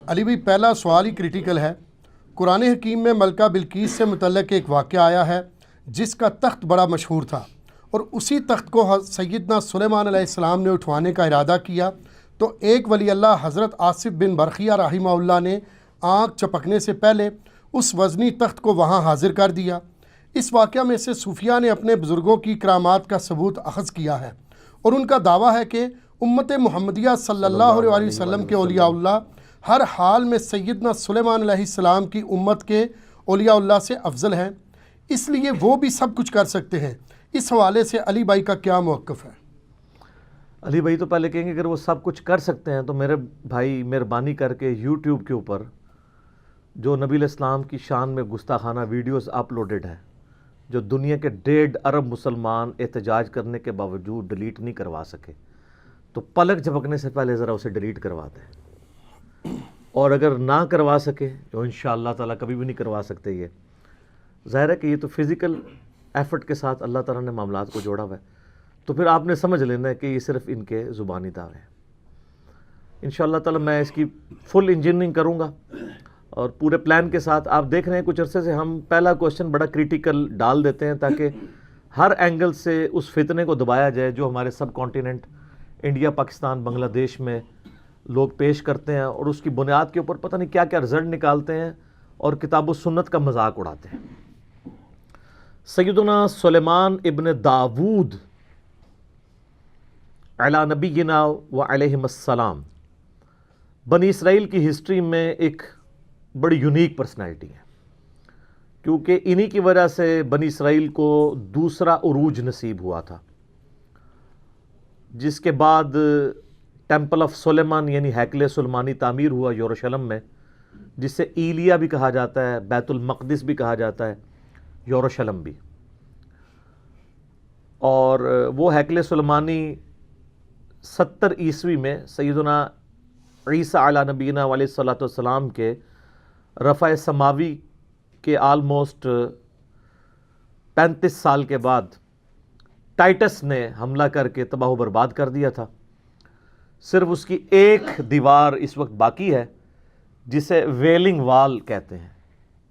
علی بھائی پہلا سوال ہی کریٹیکل ہے۔ قرآن حکیم میں ملکہ بلقیس سے متعلق ایک واقعہ آیا ہے جس کا تخت بڑا مشہور تھا، اور اسی تخت کو سیدنا سلیمان علیہ السلام نے اٹھوانے کا ارادہ کیا، تو ایک ولی اللہ حضرت آصف بن برقیہ رحمہ اللہ نے آنکھ چپکنے سے پہلے اس وزنی تخت کو وہاں حاضر کر دیا۔ اس واقعہ میں سے صوفیہ نے اپنے بزرگوں کی کرامات کا ثبوت اخذ کیا ہے، اور ان کا دعویٰ ہے کہ امت محمدیہ صلی اللہ علیہ وسلم کے اولیاء اللہ ہر حال میں سیدنا سلیمان علیہ السلام کی امت کے اولیاء اللہ سے افضل ہیں، اس لیے وہ بھی سب کچھ کر سکتے ہیں۔ اس حوالے سے علی بھائی کا کیا موقف ہے؟ علی بھائی تو پہلے کہیں گے اگر وہ سب کچھ کر سکتے ہیں تو میرے بھائی مہربانی کر کے یوٹیوب کے اوپر جو نبی علیہ السلام کی شان میں گستاخانہ ویڈیوز اپلوڈڈ ہیں، جو دنیا کے 1.5 ارب مسلمان احتجاج کرنے کے باوجود ڈیلیٹ نہیں کروا سکے، تو پلک جھپکنے سے پہلے ذرا اسے ڈیلیٹ کروا دیں۔ اور اگر نہ کروا سکے، جو انشاءاللہ تعالیٰ کبھی بھی نہیں کروا سکتے، یہ ظاہر ہے کہ یہ تو فزیکل ایفرٹ کے ساتھ اللہ تعالیٰ نے معاملات کو جوڑا ہوا ہے، تو پھر آپ نے سمجھ لینا ہے کہ یہ صرف ان کے زبانی دعوے ہیں۔ انشاءاللہ تعالیٰ میں اس کی فل انجینئرنگ کروں گا اور پورے پلان کے ساتھ۔ آپ دیکھ رہے ہیں کچھ عرصے سے ہم پہلا کوشچن بڑا کریٹیکل ڈال دیتے ہیں تاکہ ہر اینگل سے اس فتنے کو دبایا جائے جو ہمارے سب کانٹیننٹ انڈیا، پاکستان، بنگلہ دیش میں لوگ پیش کرتے ہیں، اور اس کی بنیاد کے اوپر پتہ نہیں کیا کیا رزلٹ نکالتے ہیں اور کتاب و سنت کا مذاق اڑاتے ہیں۔ سیدنا سلیمان ابن داود علی نبینا و علیہم السلام بنی اسرائیل کی ہسٹری میں ایک بڑی یونیک پرسنالٹی ہے، کیونکہ انہی کی وجہ سے بنی اسرائیل کو دوسرا عروج نصیب ہوا تھا، جس کے بعد ٹیمپل آف سلیمان یعنی ہیکل سلیمانی تعمیر ہوا یروشلم میں، جسے ایلیا بھی کہا جاتا ہے، بیت المقدس بھی کہا جاتا ہے، یروشلم بھی۔ اور وہ ہیکل سلیمانی 70 عیسوی میں سیدنا عیسیٰ علیہ نبینا علیہ الصلوۃ والسلام کے رفع سماوی کے آلموسٹ 35 سال کے بعد ٹائٹس نے حملہ کر کے تباہ و برباد کر دیا تھا۔ صرف اس کی ایک دیوار اس وقت باقی ہے جسے ویلنگ وال کہتے ہیں،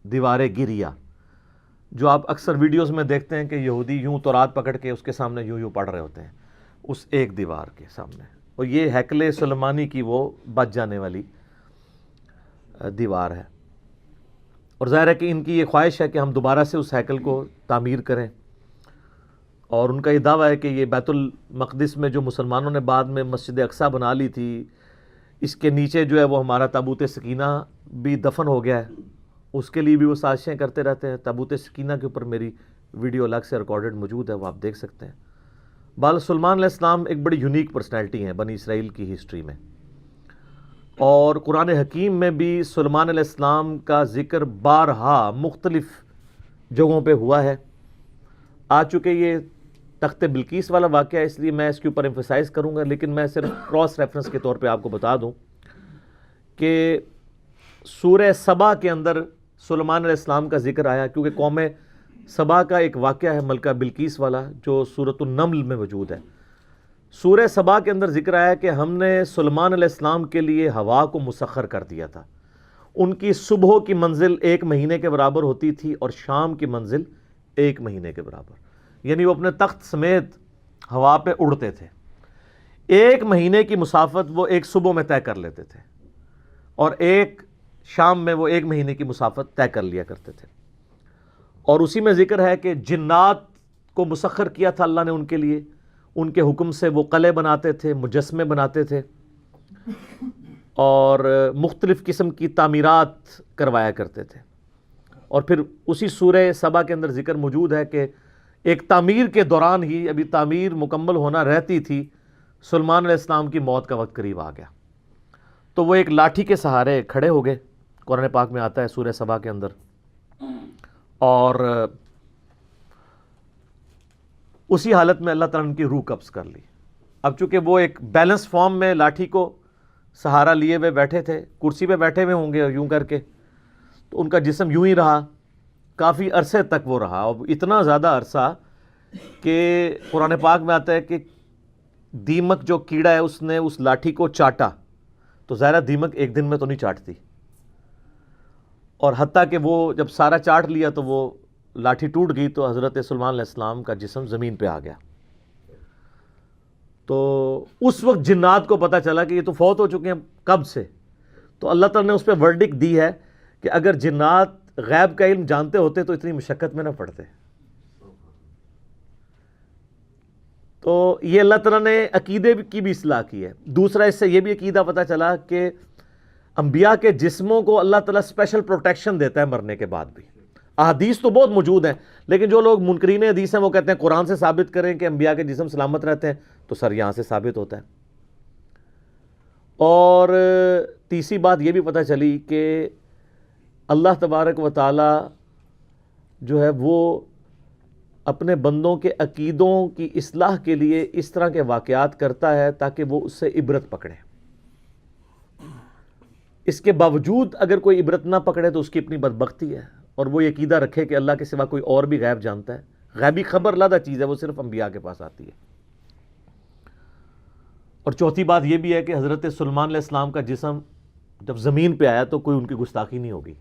دیوار گریہ، جو آپ اکثر ویڈیوز میں دیکھتے ہیں کہ یہودی یوں تورات پکڑ کے اس کے سامنے یوں پڑھ رہے ہوتے ہیں، اس ایک دیوار کے سامنے، اور یہ ہیکل سلیمانی کی وہ بچ جانے والی دیوار ہے۔ اور ظاہر ہے کہ ان کی یہ خواہش ہے کہ ہم دوبارہ سے اس ہیکل کو تعمیر کریں، اور ان کا یہ دعویٰ ہے کہ یہ بیت المقدس میں جو مسلمانوں نے بعد میں مسجد اقصیٰ بنا لی تھی، اس کے نیچے جو ہے وہ ہمارا تابوت سکینہ بھی دفن ہو گیا ہے، اس کے لیے بھی وہ سازشیں کرتے رہتے ہیں۔ تابوت سکینہ کے اوپر میری ویڈیو الگ سے ریکارڈڈ موجود ہے، وہ آپ دیکھ سکتے ہیں۔ بال سلیمان علیہ السلام ایک بڑی یونیک پرسنالٹی ہیں بنی اسرائیل کی ہسٹری میں، اور قرآن حکیم میں بھی سلیمان علیہ السلام کا ذکر بارہا مختلف جگہوں پہ ہوا ہے۔ آ چکے یہ تخت بلقیس والا واقعہ، اس لیے میں اس کے اوپر ایمفسائز کروں گا، لیکن میں صرف کراس ریفرنس کے طور پہ آپ کو بتا دوں کہ سورہ سبا کے اندر سلیمان علیہ السلام کا ذکر آیا، کیونکہ قوم سبا کا ایک واقعہ ہے ملکہ بلقیس والا جو سورۃ النمل میں موجود ہے۔ سورہ سبا کے اندر ذکر آیا کہ ہم نے سلیمان علیہ السلام کے لیے ہوا کو مسخر کر دیا تھا، ان کی صبح کی منزل 1 مہینے کے برابر ہوتی تھی اور شام کی منزل 1 مہینے کے برابر، یعنی وہ اپنے تخت سمیت ہوا پہ اڑتے تھے۔ 1 مہینے کی مسافت وہ ایک صبح میں طے کر لیتے تھے، اور ایک شام میں وہ 1 مہینے کی مسافت طے کر لیا کرتے تھے۔ اور اسی میں ذکر ہے کہ جنات کو مسخر کیا تھا اللہ نے ان کے لیے، ان کے حکم سے وہ قلعے بناتے تھے، مجسمے بناتے تھے، اور مختلف قسم کی تعمیرات کروایا کرتے تھے۔ اور پھر اسی سورہ سبا کے اندر ذکر موجود ہے کہ ایک تعمیر کے دوران ہی، ابھی تعمیر مکمل ہونا رہتی تھی، سلیمان علیہ السلام کی موت کا وقت قریب آ گیا، تو وہ ایک لاٹھی کے سہارے کھڑے ہو گئے، قرآن پاک میں آتا ہے سورہ سبا کے اندر، اور اسی حالت میں اللہ تعالیٰ نے ان کی روح قبض کر لی۔ اب چونکہ وہ ایک بیلنس فارم میں لاٹھی کو سہارا لیے ہوئے بیٹھے تھے، کرسی پہ بیٹھے ہوئے ہوں گے یوں کر کے، تو ان کا جسم یوں ہی رہا، کافی عرصے تک وہ رہا، اور اتنا زیادہ عرصہ کہ قرآن پاک میں آتا ہے کہ دیمک جو کیڑا ہے اس نے اس لاٹھی کو چاٹا، تو ظاہرہ دیمک ایک دن میں تو نہیں چاٹتی، اور حتیٰ کہ وہ جب سارا چاٹ لیا تو وہ لاٹھی ٹوٹ گئی تو حضرت سلیمان علیہ السلام کا جسم زمین پہ آ گیا. تو اس وقت جنات کو پتہ چلا کہ یہ تو فوت ہو چکے ہیں کب سے. تو اللہ تعالیٰ نے اس پہ ورڈکٹ دی ہے کہ اگر جنات غیب کا علم جانتے ہوتے تو اتنی مشقت میں نہ پڑتے. تو یہ اللہ تعالیٰ نے عقیدے کی بھی اصلاح کی ہے. دوسرا اس سے یہ بھی عقیدہ پتہ چلا کہ انبیاء کے جسموں کو اللہ تعالیٰ اسپیشل پروٹیکشن دیتا ہے مرنے کے بعد بھی. احادیث تو بہت موجود ہیں، لیکن جو لوگ منکرین حدیث ہیں وہ کہتے ہیں قرآن سے ثابت کریں کہ انبیاء کے جسم سلامت رہتے ہیں، تو سر یہاں سے ثابت ہوتا ہے. اور تیسری بات یہ بھی پتہ چلی کہ اللہ تبارک و تعالی جو ہے وہ اپنے بندوں کے عقیدوں کی اصلاح کے لیے اس طرح کے واقعات کرتا ہے تاکہ وہ اس سے عبرت پکڑیں. اس کے باوجود اگر کوئی عبرت نہ پکڑے تو اس کی اپنی بدبختی ہے، اور وہ یہ عقیدہ رکھے کہ اللہ کے سوا کوئی اور بھی غیب جانتا ہے. غیبی خبر علیحدہ چیز ہے، وہ صرف انبیاء کے پاس آتی ہے. اور چوتھی بات یہ بھی ہے کہ حضرت سلیمان علیہ السلام کا جسم جب زمین پہ آیا تو کوئی ان کی گستاخی نہیں ہوگی.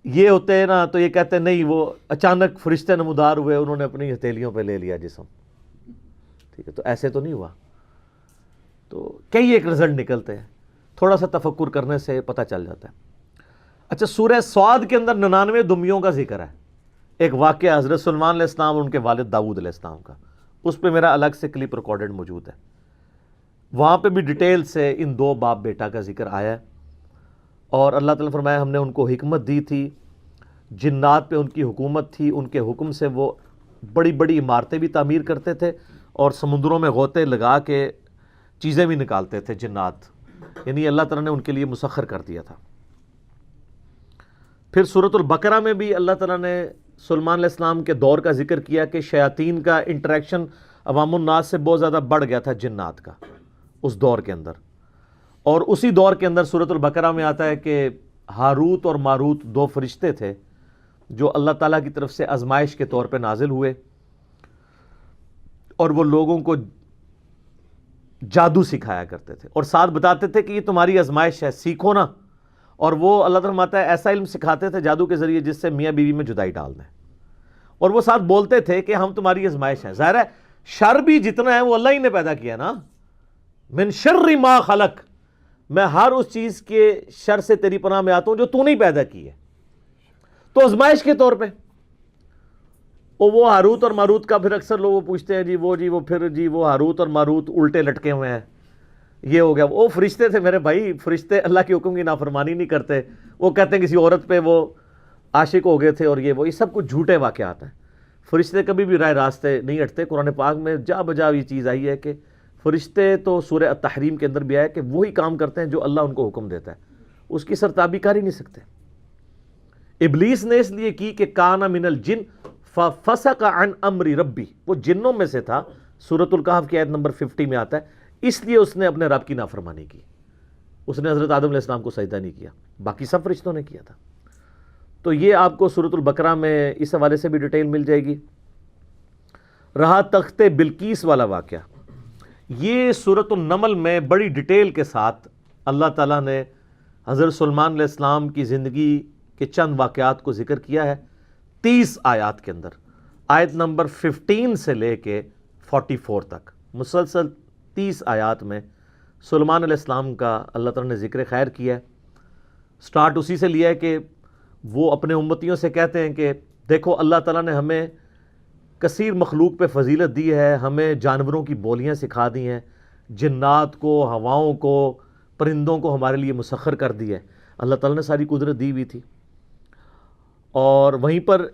یہ ہوتے ہیں نا تو یہ کہتے ہیں نہیں، وہ اچانک فرشتے نمودار ہوئے، انہوں نے اپنی ہتھیلیوں پہ لے لیا جسم. ٹھیک ہے، تو ایسے تو نہیں ہوا. تو کئی ایک رزلٹ نکلتے ہیں، تھوڑا سا تفکر کرنے سے پتہ چل جاتا ہے. اچھا، سورہ صاد کے اندر 99 دمیوں کا ذکر ہے. ایک واقعہ حضرت سلیمان علیہ السلام اور ان کے والد داؤد علیہ السلام کا، اس پہ میرا الگ سے کلپ ریکارڈڈ موجود ہے. وہاں پہ بھی ڈیٹیل سے ان دو باپ بیٹا کا ذکر آیا ہے. اور اللہ تعالیٰ نے فرمایا ہم نے ان کو حکمت دی تھی، جنات پہ ان کی حکومت تھی، ان کے حکم سے وہ بڑی بڑی عمارتیں بھی تعمیر کرتے تھے اور سمندروں میں غوطے لگا کے چیزیں بھی نکالتے تھے جنات. یعنی اللہ تعالیٰ نے ان کے لیے مسخر کر دیا تھا. پھر سورۃ البقرہ میں بھی اللہ تعالیٰ نے سلیمان علیہ السلام کے دور کا ذکر کیا کہ شیاطین کا انٹریکشن عوام الناس سے بہت زیادہ بڑھ گیا تھا جنات کا اس دور کے اندر. اور اسی دور کے اندر سورۃ البقرہ میں آتا ہے کہ ہاروت اور ماروت دو فرشتے تھے جو اللہ تعالیٰ کی طرف سے آزمائش کے طور پہ نازل ہوئے، اور وہ لوگوں کو جادو سکھایا کرتے تھے اور ساتھ بتاتے تھے کہ یہ تمہاری آزمائش ہے، سیکھو نا. اور وہ اللہ تعالیٰ فرماتا ہے ایسا علم سکھاتے تھے جادو کے ذریعے جس سے میاں بیوی میں جدائی ڈال دیں. اور وہ ساتھ بولتے تھے کہ ہم تمہاری آزمائش ہیں. ظاہر ہے شر بھی جتنا ہے وہ اللہ ہی نے پیدا کیا نا. من شر ما خلق، میں ہر اس چیز کے شر سے تیری پناہ میں آتا ہوں جو تو نہیں پیدا کی ہے. تو آزمائش کے طور پہ وہ ہاروت اور ماروت کا پھر اکثر لوگ پوچھتے ہیں وہ ہاروت اور ماروت الٹے لٹکے ہوئے ہیں، یہ ہو گیا. وہ فرشتے تھے میرے بھائی، فرشتے اللہ کے حکم کی نافرمانی نہیں کرتے. وہ کہتے ہیں کسی عورت پہ وہ عاشق ہو گئے تھے اور یہ سب کچھ جھوٹے واقعات ہیں. فرشتے کبھی بھی رائے راستے نہیں ہٹتے. قرآن پاک میں جا بجا یہ چیز آئی ہے کہ فرشتے تو سورہ التحریم کے اندر بھی آیا کہ وہی کام کرتے ہیں جو اللہ ان کو حکم دیتا ہے، اس کی سرتابی کر ہی نہیں سکتے. ابلیس نے اس لیے کی کہ کان من الجن ففسق عن امر ربی، وہ جنوں میں سے تھا. سورۃ الکہف کی آیت نمبر 50 میں آتا ہے اس لیے اس نے اپنے رب کی نافرمانی کی. اس نے حضرت آدم علیہ السلام کو سجدہ نہیں کیا، باقی سب فرشتوں نے کیا تھا. تو یہ آپ کو سورۃ البقرہ میں اس حوالے سے بھی ڈیٹیل مل جائے گی. رہا تخت بلقیس والا واقعہ، یہ سورۃ النمل میں بڑی ڈیٹیل کے ساتھ اللہ تعالیٰ نے حضرت سلیمان علیہ السلام کی زندگی کے چند واقعات کو ذکر کیا ہے 30 آیات کے اندر. آیت نمبر 15 سے لے کے 44 تک مسلسل 30 آیات میں سلیمان علیہ السلام کا اللہ تعالیٰ نے ذکر خیر کیا ہے. سٹارٹ اسی سے لیا ہے کہ وہ اپنے امتیوں سے کہتے ہیں کہ دیکھو اللہ تعالیٰ نے ہمیں کثیر مخلوق پہ فضیلت دی ہے، ہمیں جانوروں کی بولیاں سکھا دی ہیں، جنات کو، ہواؤں کو، پرندوں کو ہمارے لیے مسخر کر دی ہے. اللہ تعالیٰ نے ساری قدرت دی ہوئی تھی. اور وہیں پر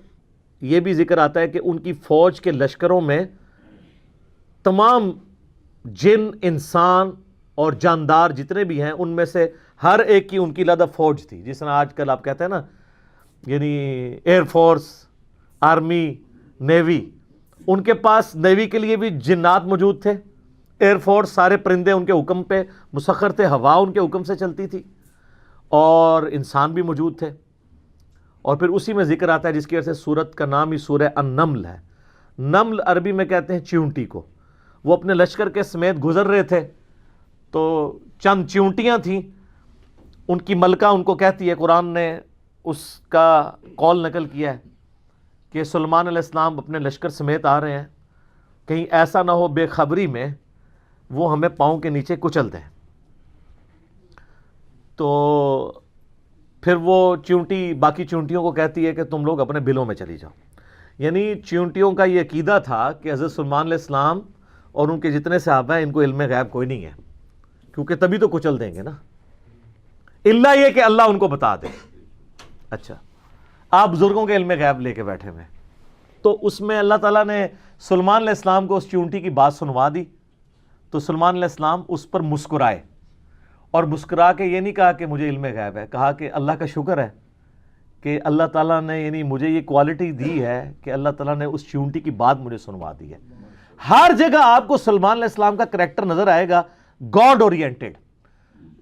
یہ بھی ذکر آتا ہے کہ ان کی فوج کے لشکروں میں تمام جن، انسان اور جاندار جتنے بھی ہیں ان میں سے ہر ایک کی ان کی علیحدہ فوج تھی. جس طرح آج کل آپ کہتے ہیں نا یعنی ایئر فورس، آرمی، نیوی، ان کے پاس نیوی کے لیے بھی جنات موجود تھے، ایئر فورس سارے پرندے ان کے حکم پہ مسخر تھے، ہوا ان کے حکم سے چلتی تھی، اور انسان بھی موجود تھے. اور پھر اسی میں ذکر آتا ہے جس کی وجہ سے سورت کا نام ہی سورہ النمل ہے. نمل عربی میں کہتے ہیں چیونٹی کو. وہ اپنے لشکر کے سمیت گزر رہے تھے تو چند چیونٹیاں تھیں، ان کی ملکہ ان کو کہتی ہے، قرآن نے اس کا قول نقل کیا ہے کہ سلیمان علیہ السلام اپنے لشکر سمیت آ رہے ہیں، کہیں ایسا نہ ہو بے خبری میں وہ ہمیں پاؤں کے نیچے کچل دیں۔ تو پھر وہ چیونٹی باقی چیونٹیوں کو کہتی ہے کہ تم لوگ اپنے بلوں میں چلی جاؤ۔ یعنی چیونٹیوں کا یہ عقیدہ تھا کہ حضرت سلیمان علیہ السلام اور ان کے جتنے صحابہ ہیں ان کو علم غیب کوئی نہیں ہے، کیونکہ تبھی تو کچل دیں گے نا، الا یہ کہ اللہ ان کو بتا دے۔ اچھا، آپ بزرگوں کے علم غیب لے کے بیٹھے ہوئے، تو اس میں اللہ تعالیٰ نے سلیمان علیہ السلام کو اس چیونٹی کی بات سنوا دی، تو سلیمان علیہ السلام اس پر مسکرائے، اور مسکرا کے یہ نہیں کہا کہ مجھے علم غیب ہے، کہا کہ اللہ کا شکر ہے کہ اللہ تعالیٰ نے یعنی مجھے یہ کوالٹی دی ہے کہ اللہ تعالیٰ نے اس چیونٹی کی بات مجھے سنوا دی ہے۔ ہر جگہ آپ کو سلیمان علیہ السلام کا کریکٹر نظر آئے گا، گاڈ اورینٹڈ۔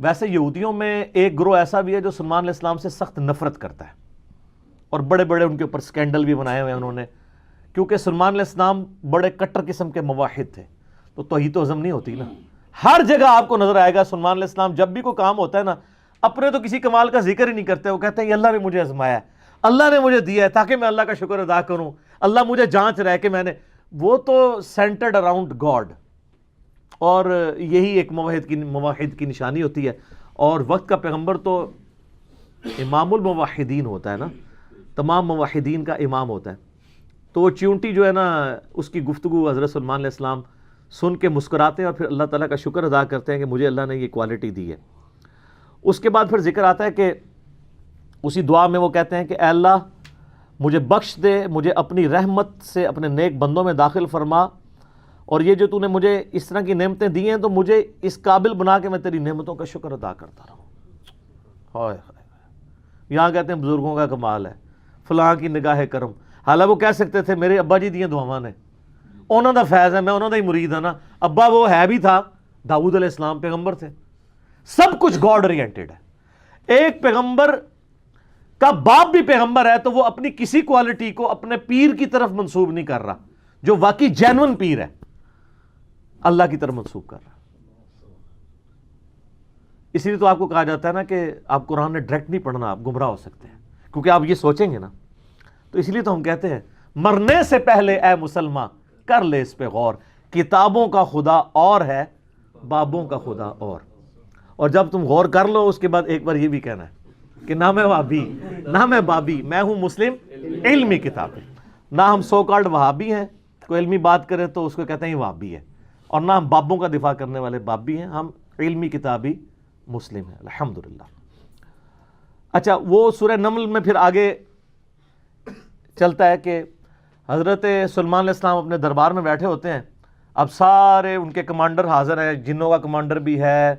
ویسے یہودیوں میں ایک گروہ ایسا بھی ہے جو سلیمان علیہ السلام سے سخت نفرت کرتا ہے، اور بڑے بڑے ان کے اوپر سکینڈل بھی بنائے ہوئے ہیں انہوں نے، کیونکہ سلیمان علیہ السلام بڑے کٹر قسم کے موحد تھے، تو توحید و عزم نہیں ہوتی نا۔ ہر جگہ آپ کو نظر آئے گا سلیمان علیہ السلام جب بھی کوئی کام ہوتا ہے نا، اپنے تو کسی کمال کا ذکر ہی نہیں کرتے، وہ کہتے ہیں یہ اللہ نے مجھے آزمایا ہے، اللہ نے مجھے دیا ہے تاکہ میں اللہ کا شکر ادا کروں، اللہ مجھے جانچ رہا ہے کہ میں نے، وہ تو سینٹرڈ اراؤنڈ گاڈ، اور یہی ایک موحد کی نشانی ہوتی ہے۔ اور وقت کا پیغمبر تو امام الموحدین ہوتا ہے نا، تمام موحدین کا امام ہوتا ہے۔ تو وہ چیونٹی جو ہے نا، اس کی گفتگو حضرت سلیمان علیہ السلام سن کے مسکراتے ہیں، اور پھر اللہ تعالیٰ کا شکر ادا کرتے ہیں کہ مجھے اللہ نے یہ کوالٹی دی ہے۔ اس کے بعد پھر ذکر آتا ہے کہ اسی دعا میں وہ کہتے ہیں کہ اے اللہ مجھے بخش دے، مجھے اپنی رحمت سے اپنے نیک بندوں میں داخل فرما، اور یہ جو تو نے مجھے اس طرح کی نعمتیں دی ہیں تو مجھے اس قابل بنا کہ میں تیری نعمتوں کا شکر ادا کرتا رہوں۔ ہائے ہائے، یہاں کہتے ہیں بزرگوں کا کمال ہے، فلاں کی نگاہ کرم، حالانکہ وہ کہہ سکتے تھے میرے ابا جی دیاں دعاواں نے، انہوں دا فیض ہے، میں انہوں دا ہی مرید ہوں نا، ابا وہ ہے بھی تھا، داؤد علیہ السلام پیغمبر تھے۔ سب کچھ گاڈ اورینٹڈ ہے۔ ایک پیغمبر کا باپ بھی پیغمبر ہے تو وہ اپنی کسی کوالٹی کو اپنے پیر کی طرف منسوب نہیں کر رہا، جو واقعی جینون پیر ہے اللہ کی طرف منسوب کر رہا۔ اسی لیے تو آپ کو کہا جاتا ہے نا کہ آپ قرآن نے ڈائریکٹ نہیں پڑھنا، آپ گمراہ ہو سکتے ہیں، کیونکہ آپ یہ سوچیں گے نا۔ تو اس لیے تو ہم کہتے ہیں مرنے سے پہلے اے مسلمان کر لے اس پہ غور، کتابوں کا خدا اور ہے، بابوں کا خدا اور جب تم غور کر لو اس کے بعد ایک بار یہ بھی کہنا ہے کہ نہ میں وہابی نہ میں بابی، میں ہوں مسلم علمی کتابیں، نہ ہم سو کالڈ وہابی ہیں، کوئی علمی بات کرے تو اس کو کہتے ہیں یہ وہابی ہے، اور نہ ہم بابوں کا دفاع کرنے والے بابی ہیں، ہم علمی کتابی مسلم ہیں الحمدللہ۔ اچھا، وہ سورہ نمل میں پھر آگے چلتا ہے کہ حضرت سلیمان علیہ السلام اپنے دربار میں بیٹھے ہوتے ہیں، اب سارے ان کے کمانڈر حاضر ہیں، جنوں کا کمانڈر بھی ہے،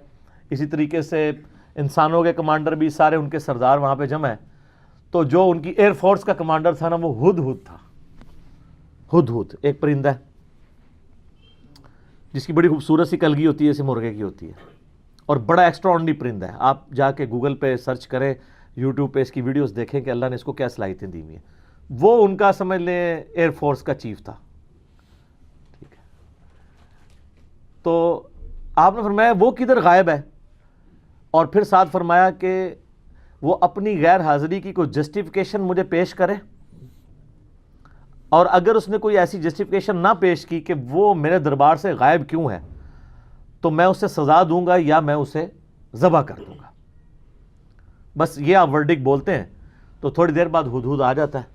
اسی طریقے سے انسانوں کے کمانڈر بھی، سارے ان کے سردار وہاں پہ جمع ہیں۔ تو جو ان کی ایئر فورس کا کمانڈر تھا نا، وہ ہدہد تھا۔ ہدہد ایک پرندہ ہے جس کی بڑی خوبصورت سی کلگی ہوتی ہے، جیسے مرغے کی ہوتی ہے، اور بڑا ایکسٹرا آرڈنری پرندہ ہے۔ آپ جا کے گوگل پہ سرچ کریں، یوٹیوب پہ اس کی ویڈیوز دیکھیں کہ اللہ نے اس کو کیا صلاحیتیں دی ہوئی ہیں۔ وہ ان کا سمجھ لیں ایئر فورس کا چیف تھا، ٹھیک ہے۔ تو آپ نے فرمایا وہ کدھر غائب ہے، اور پھر ساتھ فرمایا کہ وہ اپنی غیر حاضری کی کوئی جسٹیفیکیشن مجھے پیش کرے، اور اگر اس نے کوئی ایسی جسٹیفیکیشن نہ پیش کی کہ وہ میرے دربار سے غائب کیوں ہے، تو میں اسے سزا دوں گا یا میں اسے ذبح کر دوں گا۔ بس یہ آپ ورڈک بولتے ہیں تو تھوڑی دیر بعد ہدہد آ جاتا ہے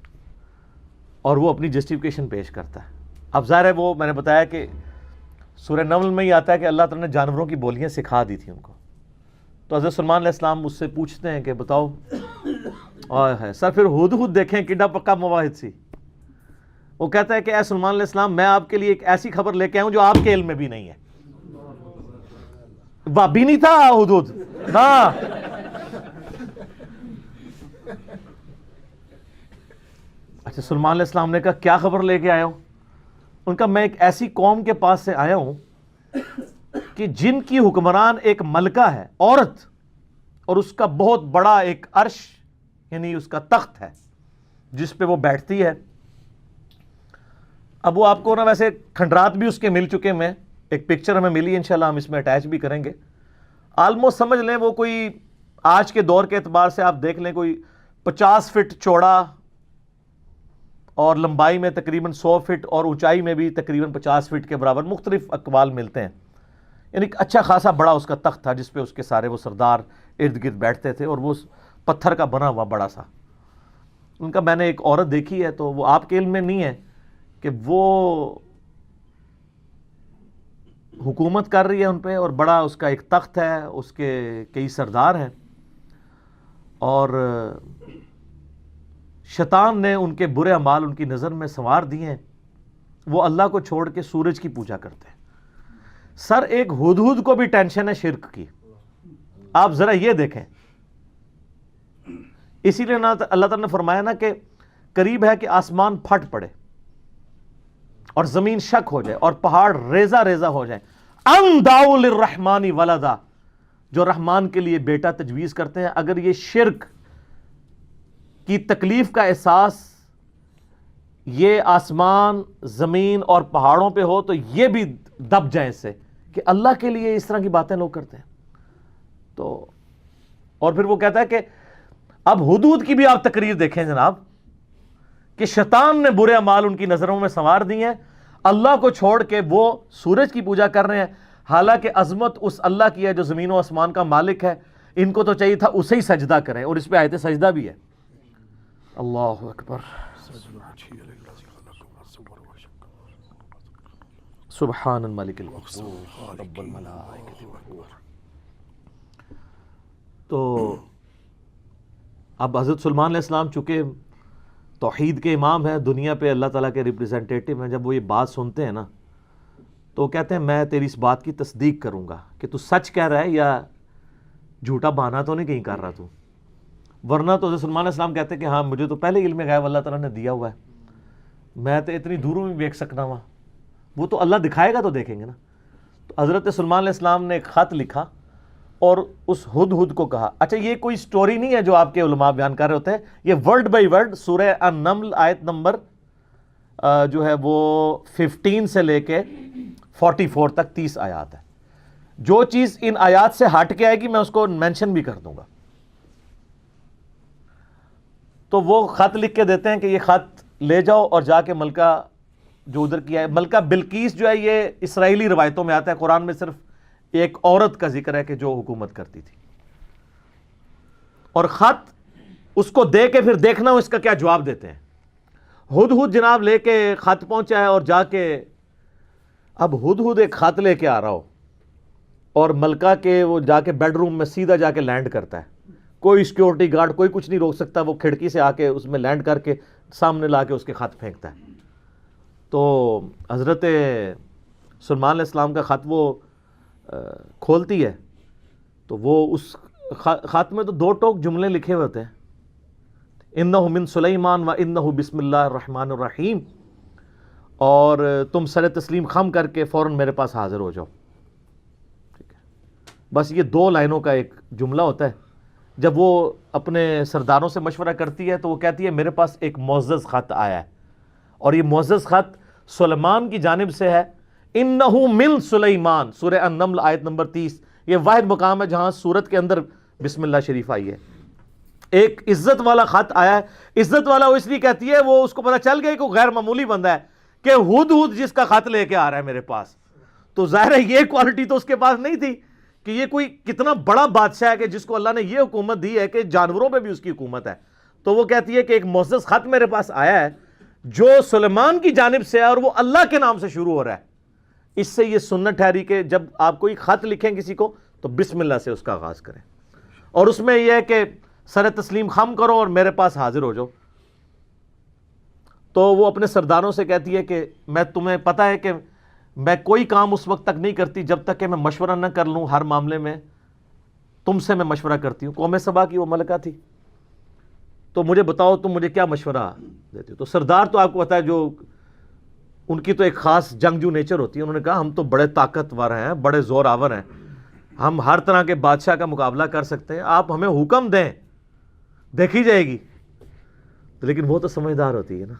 اور وہ اپنی جسٹیفیکیشن پیش کرتا ہے۔ اب ظاہر ہے وہ میں نے بتایا کہ سورہ نمل میں ہی آتا ہے کہ اللہ تعالیٰ نے جانوروں کی بولیاں سکھا دی تھی ان کو۔ تو حضرت سلیمان علیہ السلام اس سے پوچھتے ہیں کہ بتاؤ، ہے سر پھر ہدہد دیکھیں کڈا پکا مواحد سی۔ وہ کہتا ہے کہ اے سلیمان علیہ السلام، میں آپ کے لیے ایک ایسی خبر لے کے آؤں جو آپ کے علم میں بھی نہیں ہے۔ بابی نہیں تھا ہدہد، ہاں۔ اچھا، سلیمان علیہ السلام نے کہا کیا خبر لے کے آیا ہوں؟ ان کا میں ایک ایسی قوم کے پاس سے آیا ہوں کہ جن کی حکمران ایک ملکہ ہے، عورت، اور اس کا بہت بڑا ایک عرش یعنی اس کا تخت ہے جس پہ وہ بیٹھتی ہے۔ اب وہ آپ کو نا ویسے کھنڈرات بھی اس کے مل چکے، میں ایک پکچر ہمیں ملی، انشاءاللہ ہم اس میں اٹیچ بھی کریں گے۔ آلموسٹ سمجھ لیں وہ کوئی آج کے دور کے اعتبار سے آپ دیکھ لیں کوئی 50 فٹ چوڑا اور لمبائی میں تقریباً 100 فٹ اور اونچائی میں بھی تقریباً 50 فٹ کے برابر، مختلف اقوال ملتے ہیں، یعنی اچھا خاصا بڑا اس کا تخت تھا جس پہ اس کے سارے وہ سردار ارد گرد بیٹھتے تھے، اور وہ پتھر کا بنا ہوا بڑا سا ان کا میں نے ایک عورت دیکھی ہے، تو وہ آپ کے علم میں نہیں ہے کہ وہ حکومت کر رہی ہے ان پہ، اور بڑا اس کا ایک تخت ہے، اس کے کئی سردار ہیں، اور شیطان نے ان کے برے اعمال ان کی نظر میں سنوار دیے ہیں، وہ اللہ کو چھوڑ کے سورج کی پوجا کرتے ہیں۔ سر ایک ہدہد کو بھی ٹینشن ہے شرک کی، آپ ذرا یہ دیکھیں، اسی لیے اللہ تعالیٰ نے فرمایا نا کہ قریب ہے کہ آسمان پھٹ پڑے اور زمین شک ہو جائے اور پہاڑ ریزہ ریزہ ہو جائے، ان دعوا للرحمن ولدا، جو رحمان کے لیے بیٹا تجویز کرتے ہیں۔ اگر یہ شرک کی تکلیف کا احساس یہ آسمان زمین اور پہاڑوں پہ ہو تو یہ بھی دب جائیں اس سے کہ اللہ کے لیے اس طرح کی باتیں لوگ کرتے ہیں۔ تو اور پھر وہ کہتا ہے کہ اب حدود کی بھی آپ تقریر دیکھیں جناب، کہ شیطان نے برے اعمال ان کی نظروں میں سنوار دی ہیں، اللہ کو چھوڑ کے وہ سورج کی پوجا کر رہے ہیں، حالانکہ عظمت اس اللہ کی ہے جو زمین و آسمان کا مالک ہے، ان کو تو چاہیے تھا اسے ہی سجدہ کریں، اور اس پہ آیت سجدہ بھی ہے۔ اللہ اکبر، سبحان الملک القدوس رب الملائکۃ والروح۔ تو اب حضرت سلیمان علیہ السلام چونکہ توحید کے امام ہیں، دنیا پہ اللہ تعالیٰ کے ریپریزنٹیٹیو ہیں، جب وہ یہ بات سنتے ہیں نا تو کہتے ہیں میں تیری اس بات کی تصدیق کروں گا کہ تو سچ کہہ رہا ہے یا جھوٹا بہانا تو نہیں کہیں کر رہا تو، ورنہ تو حضرت سلیمان علیہ السلام کہتے ہیں کہ ہاں مجھے تو پہلے علم غیب اللہ تعالیٰ نے دیا ہوا ہے، میں تو اتنی دوروں میں دیکھ سکنا ہوا، وہ تو اللہ دکھائے گا تو دیکھیں گے نا۔ تو حضرت سلیمان علیہ السلام نے ایک خط لکھا اور اس ہدہد کو کہا، اچھا یہ کوئی سٹوری نہیں ہے جو آپ کے علماء بیان کر رہے ہوتے ہیں، یہ ورڈ بائی ورڈ سورہ النمل آیت نمبر جو ہے وہ 15 سے لے کے 44 تک 30 آیات ہے۔ جو چیز ان آیات سے ہٹ کے آئے گی میں اس کو مینشن بھی کر دوں گا۔ تو وہ خط لکھ کے دیتے ہیں کہ یہ خط لے جاؤ اور جا کے ملکہ جو ادھر کیا ہے، ملکہ بلقیس جو ہے یہ اسرائیلی روایتوں میں آتا ہے، قرآن میں صرف ایک عورت کا ذکر ہے کہ جو حکومت کرتی تھی، اور خط اس کو دے کے پھر دیکھنا اس کا کیا جواب دیتے ہیں۔ ہدہد جناب لے کے خط پہنچا ہے، اور جا کے اب ہدہد ایک خط لے کے آ رہا ہو اور ملکہ کے وہ جا کے بیڈ روم میں سیدھا جا کے لینڈ کرتا ہے، کوئی سیکیورٹی گارڈ کوئی کچھ نہیں روک سکتا، وہ کھڑکی سے آ کے اس میں لینڈ کر کے سامنے لا کے اس کے خط پھینکتا ہے۔ تو حضرت سلیمان علیہ السلام کا خط وہ کھولتی ہے تو وہ اس خط میں تو 2 ٹوک جملے لکھے ہوئے ہوتے ہیں، انہ من سلیمان و انہ بسم اللہ الرحمن الرحیم، اور تم سر تسلیم خم کر کے فوراً میرے پاس حاضر ہو جاؤ، ٹھیک ہے۔ بس یہ 2 لائنوں کا ایک جملہ ہوتا ہے۔ جب وہ اپنے سرداروں سے مشورہ کرتی ہے تو وہ کہتی ہے میرے پاس ایک معزز خط آیا ہے، اور یہ معزز خط سلیمان کی جانب سے ہے، انہو من سلیمان، سورہ النمل آیت نمبر 30، یہ واحد مقام ہے جہاں سورت کے اندر بسم اللہ شریف آئی ہے۔ ایک عزت والا خط آیا ہے، عزت والا وہ اس لیے کہتی ہے وہ اس کو پتہ چل گیا کہ وہ غیر معمولی بندہ ہے کہ ہدہد جس کا خط لے کے آ رہا ہے میرے پاس، تو ظاہر ہے یہ کوالٹی تو اس کے پاس نہیں تھی کہ یہ کوئی کتنا بڑا بادشاہ ہے کہ جس کو اللہ نے یہ حکومت دی ہے کہ جانوروں پہ بھی اس کی حکومت ہے۔ تو وہ کہتی ہے کہ ایک معزز خط میرے پاس آیا ہے جو سلیمان کی جانب سے ہے اور وہ اللہ کے نام سے شروع ہو رہا ہے۔ اس سے یہ سنت ٹھہری کہ جب آپ کوئی خط لکھیں کسی کو تو بسم اللہ سے اس کا آغاز کریں، اور اس میں یہ ہے کہ سر تسلیم خم کرو اور میرے پاس حاضر ہو جاؤ۔ تو وہ اپنے سرداروں سے کہتی ہے کہ میں تمہیں پتہ ہے کہ میں کوئی کام اس وقت تک نہیں کرتی جب تک کہ میں مشورہ نہ کر لوں، ہر معاملے میں تم سے میں مشورہ کرتی ہوں۔ قوم سبا کی وہ ملکہ تھی، تو مجھے بتاؤ تم مجھے کیا مشورہ دیتے ہو۔ تو سردار تو آپ کو پتہ ہے جو ان کی تو ایک خاص جنگجو نیچر ہوتی ہے، انہوں نے کہا ہم تو بڑے طاقتور ہیں، بڑے زور آور ہیں، ہم ہر طرح کے بادشاہ کا مقابلہ کر سکتے ہیں، آپ ہمیں حکم دیں دیکھی جائے گی۔ لیکن وہ تو سمجھدار ہوتی ہے نا،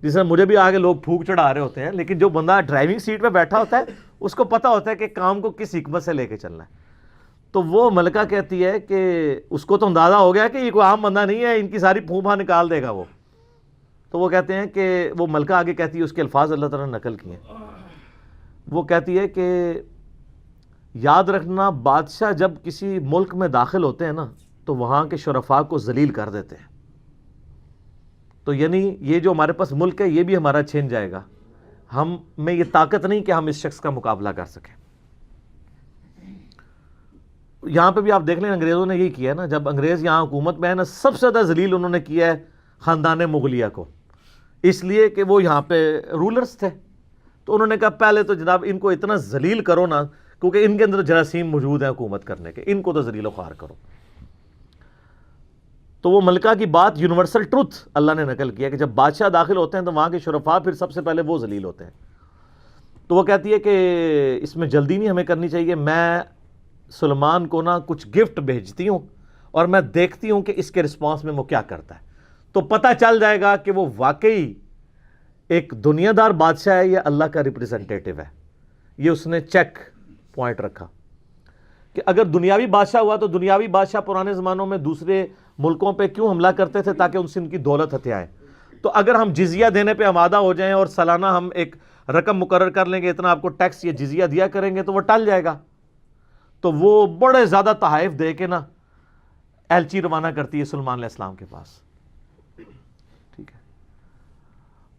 جس میں مجھے بھی آگے لوگ پھونک چڑھا رہے ہوتے ہیں، لیکن جو بندہ ڈرائیونگ سیٹ پہ بیٹھا ہوتا ہے اس کو پتہ ہوتا ہے کہ کام کو کس حکمت سے لے کے چلنا ہے. تو وہ ملکہ کہتی ہے کہ اس کو تو اندازہ ہو گیا کہ یہ کوئی عام بندہ نہیں ہے, ان کی ساری پھوپھا نکال دے گا وہ. تو وہ کہتے ہیں کہ وہ ملکہ آگے کہتی ہے, اس کے الفاظ اللہ تعالیٰ نے نقل کیے ہیں, وہ کہتی ہے کہ یاد رکھنا بادشاہ جب کسی ملک میں داخل ہوتے ہیں نا تو وہاں کے شرفاء کو ذلیل کر دیتے ہیں. تو یعنی یہ جو ہمارے پاس ملک ہے یہ بھی ہمارا چھین جائے گا, ہم میں یہ طاقت نہیں کہ ہم اس شخص کا مقابلہ کر سکیں. یہاں پہ بھی آپ دیکھ لیں انگریزوں نے یہی کیا ہے نا, جب انگریز یہاں حکومت میں ہے نا, سب سے زیادہ ذلیل انہوں نے کیا ہے خاندان مغلیہ کو, اس لیے کہ وہ یہاں پہ رولرز تھے. تو انہوں نے کہا پہلے تو جناب ان کو اتنا ذلیل کرو نا, کیونکہ ان کے اندر جراثیم موجود ہیں حکومت کرنے کے, ان کو تو ذلیل و خوار کرو. تو وہ ملکہ کی بات یونیورسل ٹروتھ اللہ نے نقل کیا کہ جب بادشاہ داخل ہوتے ہیں تو وہاں کے شرفاء پھر سب سے پہلے وہ ذلیل ہوتے ہیں. تو وہ کہتی ہے کہ اس میں جلدی نہیں ہمیں کرنی چاہیے, میں سلیمان کو نا کچھ گفٹ بھیجتی ہوں اور میں دیکھتی ہوں کہ اس کے رسپانس میں وہ کیا کرتا ہے, تو پتہ چل جائے گا کہ وہ واقعی ایک دنیا دار بادشاہ ہے یا اللہ کا ریپریزنٹیٹو ہے. یہ اس نے چیک پوائنٹ رکھا کہ اگر دنیاوی بادشاہ ہوا تو دنیاوی بادشاہ پرانے زمانوں میں دوسرے ملکوں پہ کیوں حملہ کرتے تھے, تاکہ ان سے ان کی دولت ہتھیائیں. تو اگر ہم جزیہ دینے پہ آمادہ ہو جائیں اور سالانہ ہم ایک رقم مقرر کر لیں گے, اتنا آپ کو ٹیکس یا جزیہ دیا کریں گے, تو وہ ٹل جائے گا. تو وہ بڑے زیادہ تحائف دے کے نا ایلچی روانہ کرتی ہے سلیمان علیہ السلام کے پاس. ٹھیک ہے,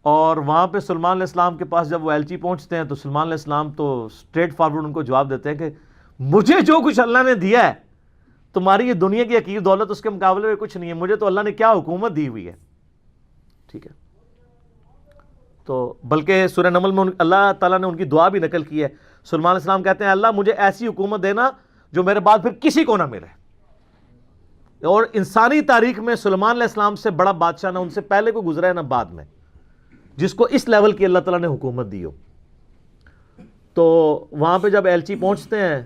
اور وہاں پہ سلیمان علیہ السلام کے پاس جب وہ ایلچی پہنچتے ہیں تو سلیمان علیہ السلام تو اسٹریٹ فارورڈ ان کو جواب دیتے ہیں کہ مجھے جو کچھ اللہ نے دیا ہے, تمہاری یہ دنیا کی حقیر دولت اس کے مقابلے میں کچھ نہیں ہے, مجھے تو اللہ نے کیا حکومت دی ہوئی ہے. ٹھیک ہے, تو بلکہ سورہ نمل میں اللہ تعالیٰ نے ان کی دعا بھی نقل کی ہے. سلیمان علیہ السلام کہتے ہیں اللہ مجھے ایسی حکومت دینا جو میرے بعد پھر کسی کو نہ ملے. اور انسانی تاریخ میں سلیمان علیہ السلام سے بڑا بادشاہ نہ ان سے پہلے کو گزرا ہے نہ بعد میں, جس کو اس لیول کی اللہ تعالیٰ نے حکومت دی ہو. تو وہاں پہ جب ایلچی پہنچتے ہیں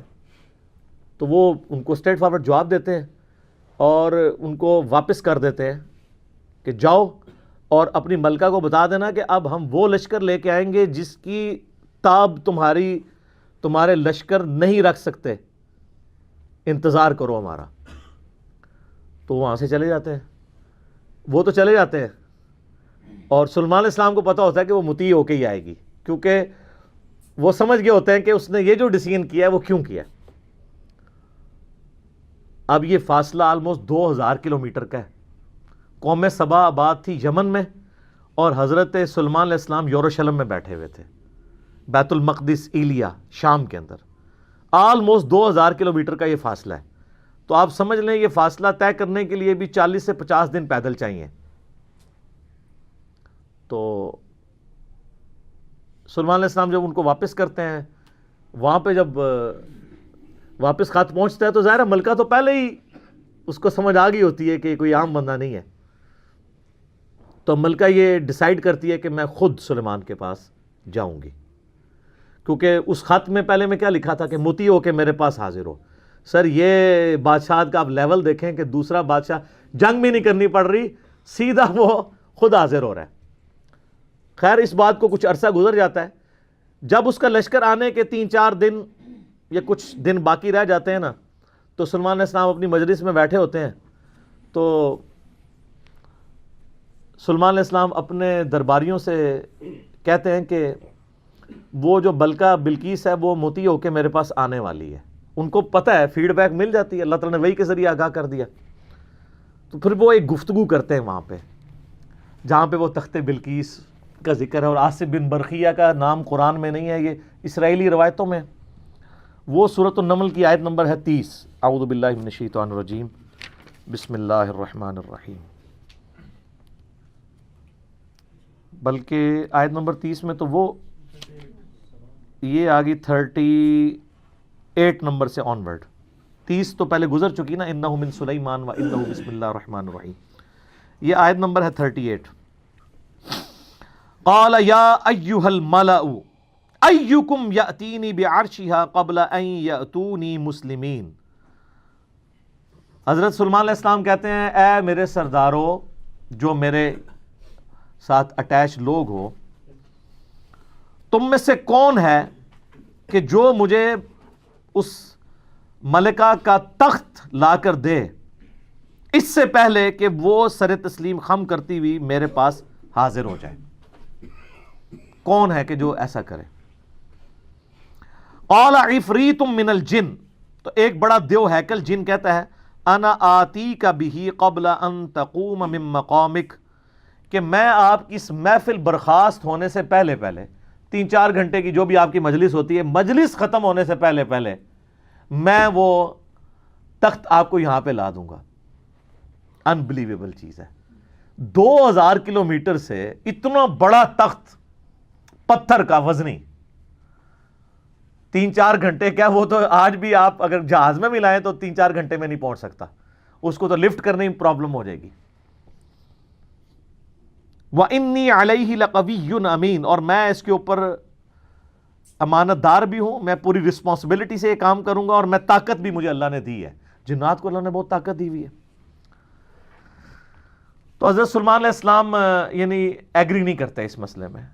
تو وہ ان کو اسٹریٹ فارورڈ جواب دیتے ہیں اور ان کو واپس کر دیتے ہیں کہ جاؤ اور اپنی ملکہ کو بتا دینا کہ اب ہم وہ لشکر لے کے آئیں گے جس کی تاب تمہارے لشکر نہیں رکھ سکتے, انتظار کرو ہمارا. تو وہاں سے چلے جاتے ہیں, وہ تو چلے جاتے ہیں, اور سلیمان علیہ السلام کو پتہ ہوتا ہے کہ وہ مطیع ہو کے ہی آئے گی, کیونکہ وہ سمجھ گئے ہوتے ہیں کہ اس نے یہ جو ڈیسیژن کیا ہے وہ کیوں کیا ہے. اب یہ فاصلہ آلموسٹ 2000 کلومیٹر کا ہے. قوم سبا آباد تھی یمن میں, اور حضرت سلیمان علیہ السلام یروشلم میں بیٹھے ہوئے تھے, بیت المقدس ایلیا شام کے اندر. آلموسٹ 2000 کلومیٹر کا یہ فاصلہ ہے. تو آپ سمجھ لیں یہ فاصلہ طے کرنے کے لیے بھی 40 سے 50 دن پیدل چاہیے. تو سلیمان علیہ السلام جب ان کو واپس کرتے ہیں, وہاں پہ جب واپس خط پہنچتا ہے تو ظاہر ہے ملکہ تو پہلے ہی اس کو سمجھ آ گئی ہوتی ہے کہ کوئی عام بندہ نہیں ہے. تو ملکہ یہ ڈیسائیڈ کرتی ہے کہ میں خود سلیمان کے پاس جاؤں گی, کیونکہ اس خط میں پہلے میں کیا لکھا تھا کہ مطیع ہو کے میرے پاس حاضر ہو. سر یہ بادشاہت کا آپ لیول دیکھیں کہ دوسرا بادشاہ جنگ بھی نہیں کرنی پڑ رہی, سیدھا وہ خود حاضر ہو رہا ہے. خیر اس بات کو کچھ عرصہ گزر جاتا ہے. جب اس کا لشکر آنے کے 3-4 دن یا کچھ دن باقی رہ جاتے ہیں نا, تو سلیمان علیہ السلام اپنی مجلس میں بیٹھے ہوتے ہیں. تو سلیمان علیہ السلام اپنے درباریوں سے کہتے ہیں کہ وہ جو ملکہ بلقیس ہے وہ مطیع ہو کے میرے پاس آنے والی ہے. ان کو پتہ ہے, فیڈ بیک مل جاتی ہے, اللہ تعالیٰ نے وحی کے ذریعے آگاہ کر دیا. تو پھر وہ ایک گفتگو کرتے ہیں وہاں پہ, جہاں پہ وہ تخت بلقیس کا ذکر ہے, اور آصف بن برقیہ کا نام قرآن میں نہیں ہے, یہ اسرائیلی روایتوں میں. وہ سورۃ النمل کی آیت نمبر ہے 30. اعوذ باللہ من الشیطان الرجیم, بسم اللہ الرحمن الرحیم. بلکہ آیت نمبر 30 میں تو وہ یہ آگی 38 نمبر سے آن ورڈ. 30 تو پہلے گزر چکی نا, انہ من سلیمان و انہ بسم اللہ الرحمن الرحیم. یہ آیت نمبر ہے 38. قال یا ایھا الملأ ایکم یأتینی بعرشھا قبل ان یأتونی مسلمین. حضرت سلیمان علیہ السلام کہتے ہیں اے میرے سردارو, جو میرے ساتھ اٹیچ لوگ ہو, تم میں سے کون ہے کہ جو مجھے اس ملکہ کا تخت لا کر دے اس سے پہلے کہ وہ سر تسلیم خم کرتی ہوئی میرے پاس حاضر ہو جائے. کون ہے کہ جو ایسا کرے؟ قال عفریت من الجن، تو ایک بڑا دیو ہیکل جن کہتا ہے انا آتیک بہ قبل ان تقوم من مقامک، کہ میں آپ کی اس محفل برخاست ہونے سے پہلے 3-4 گھنٹے کی جو بھی آپ کی مجلس ہوتی ہے، مجلس ختم ہونے سے پہلے میں وہ تخت آپ کو یہاں پہ لا دوں گا. انبلیویبل چیز ہے. 2000 کلومیٹر سے اتنا بڑا تخت پتھر کا وزنی 3-4 گھنٹے کیا، وہ تو آج بھی آپ اگر جہاز میں بھی لائیں تو 3-4 گھنٹے میں نہیں پہنچ سکتا، اس کو تو لفٹ کرنے میں پرابلم ہو جائے گی. وَإِنِّي عَلَيْهِ لَقَوِيٌّ أَمِينٌ، اور میں اس کے اوپر امانت دار بھی ہوں، میں پوری رسپانسبلٹی سے یہ کام کروں گا، اور میں طاقت بھی مجھے اللہ نے دی ہے. جنات کو اللہ نے بہت طاقت دی ہوئی ہے. تو حضرت سلیمان علیہ السلام یعنی ایگری نہیں کرتے اس مسئلے میں.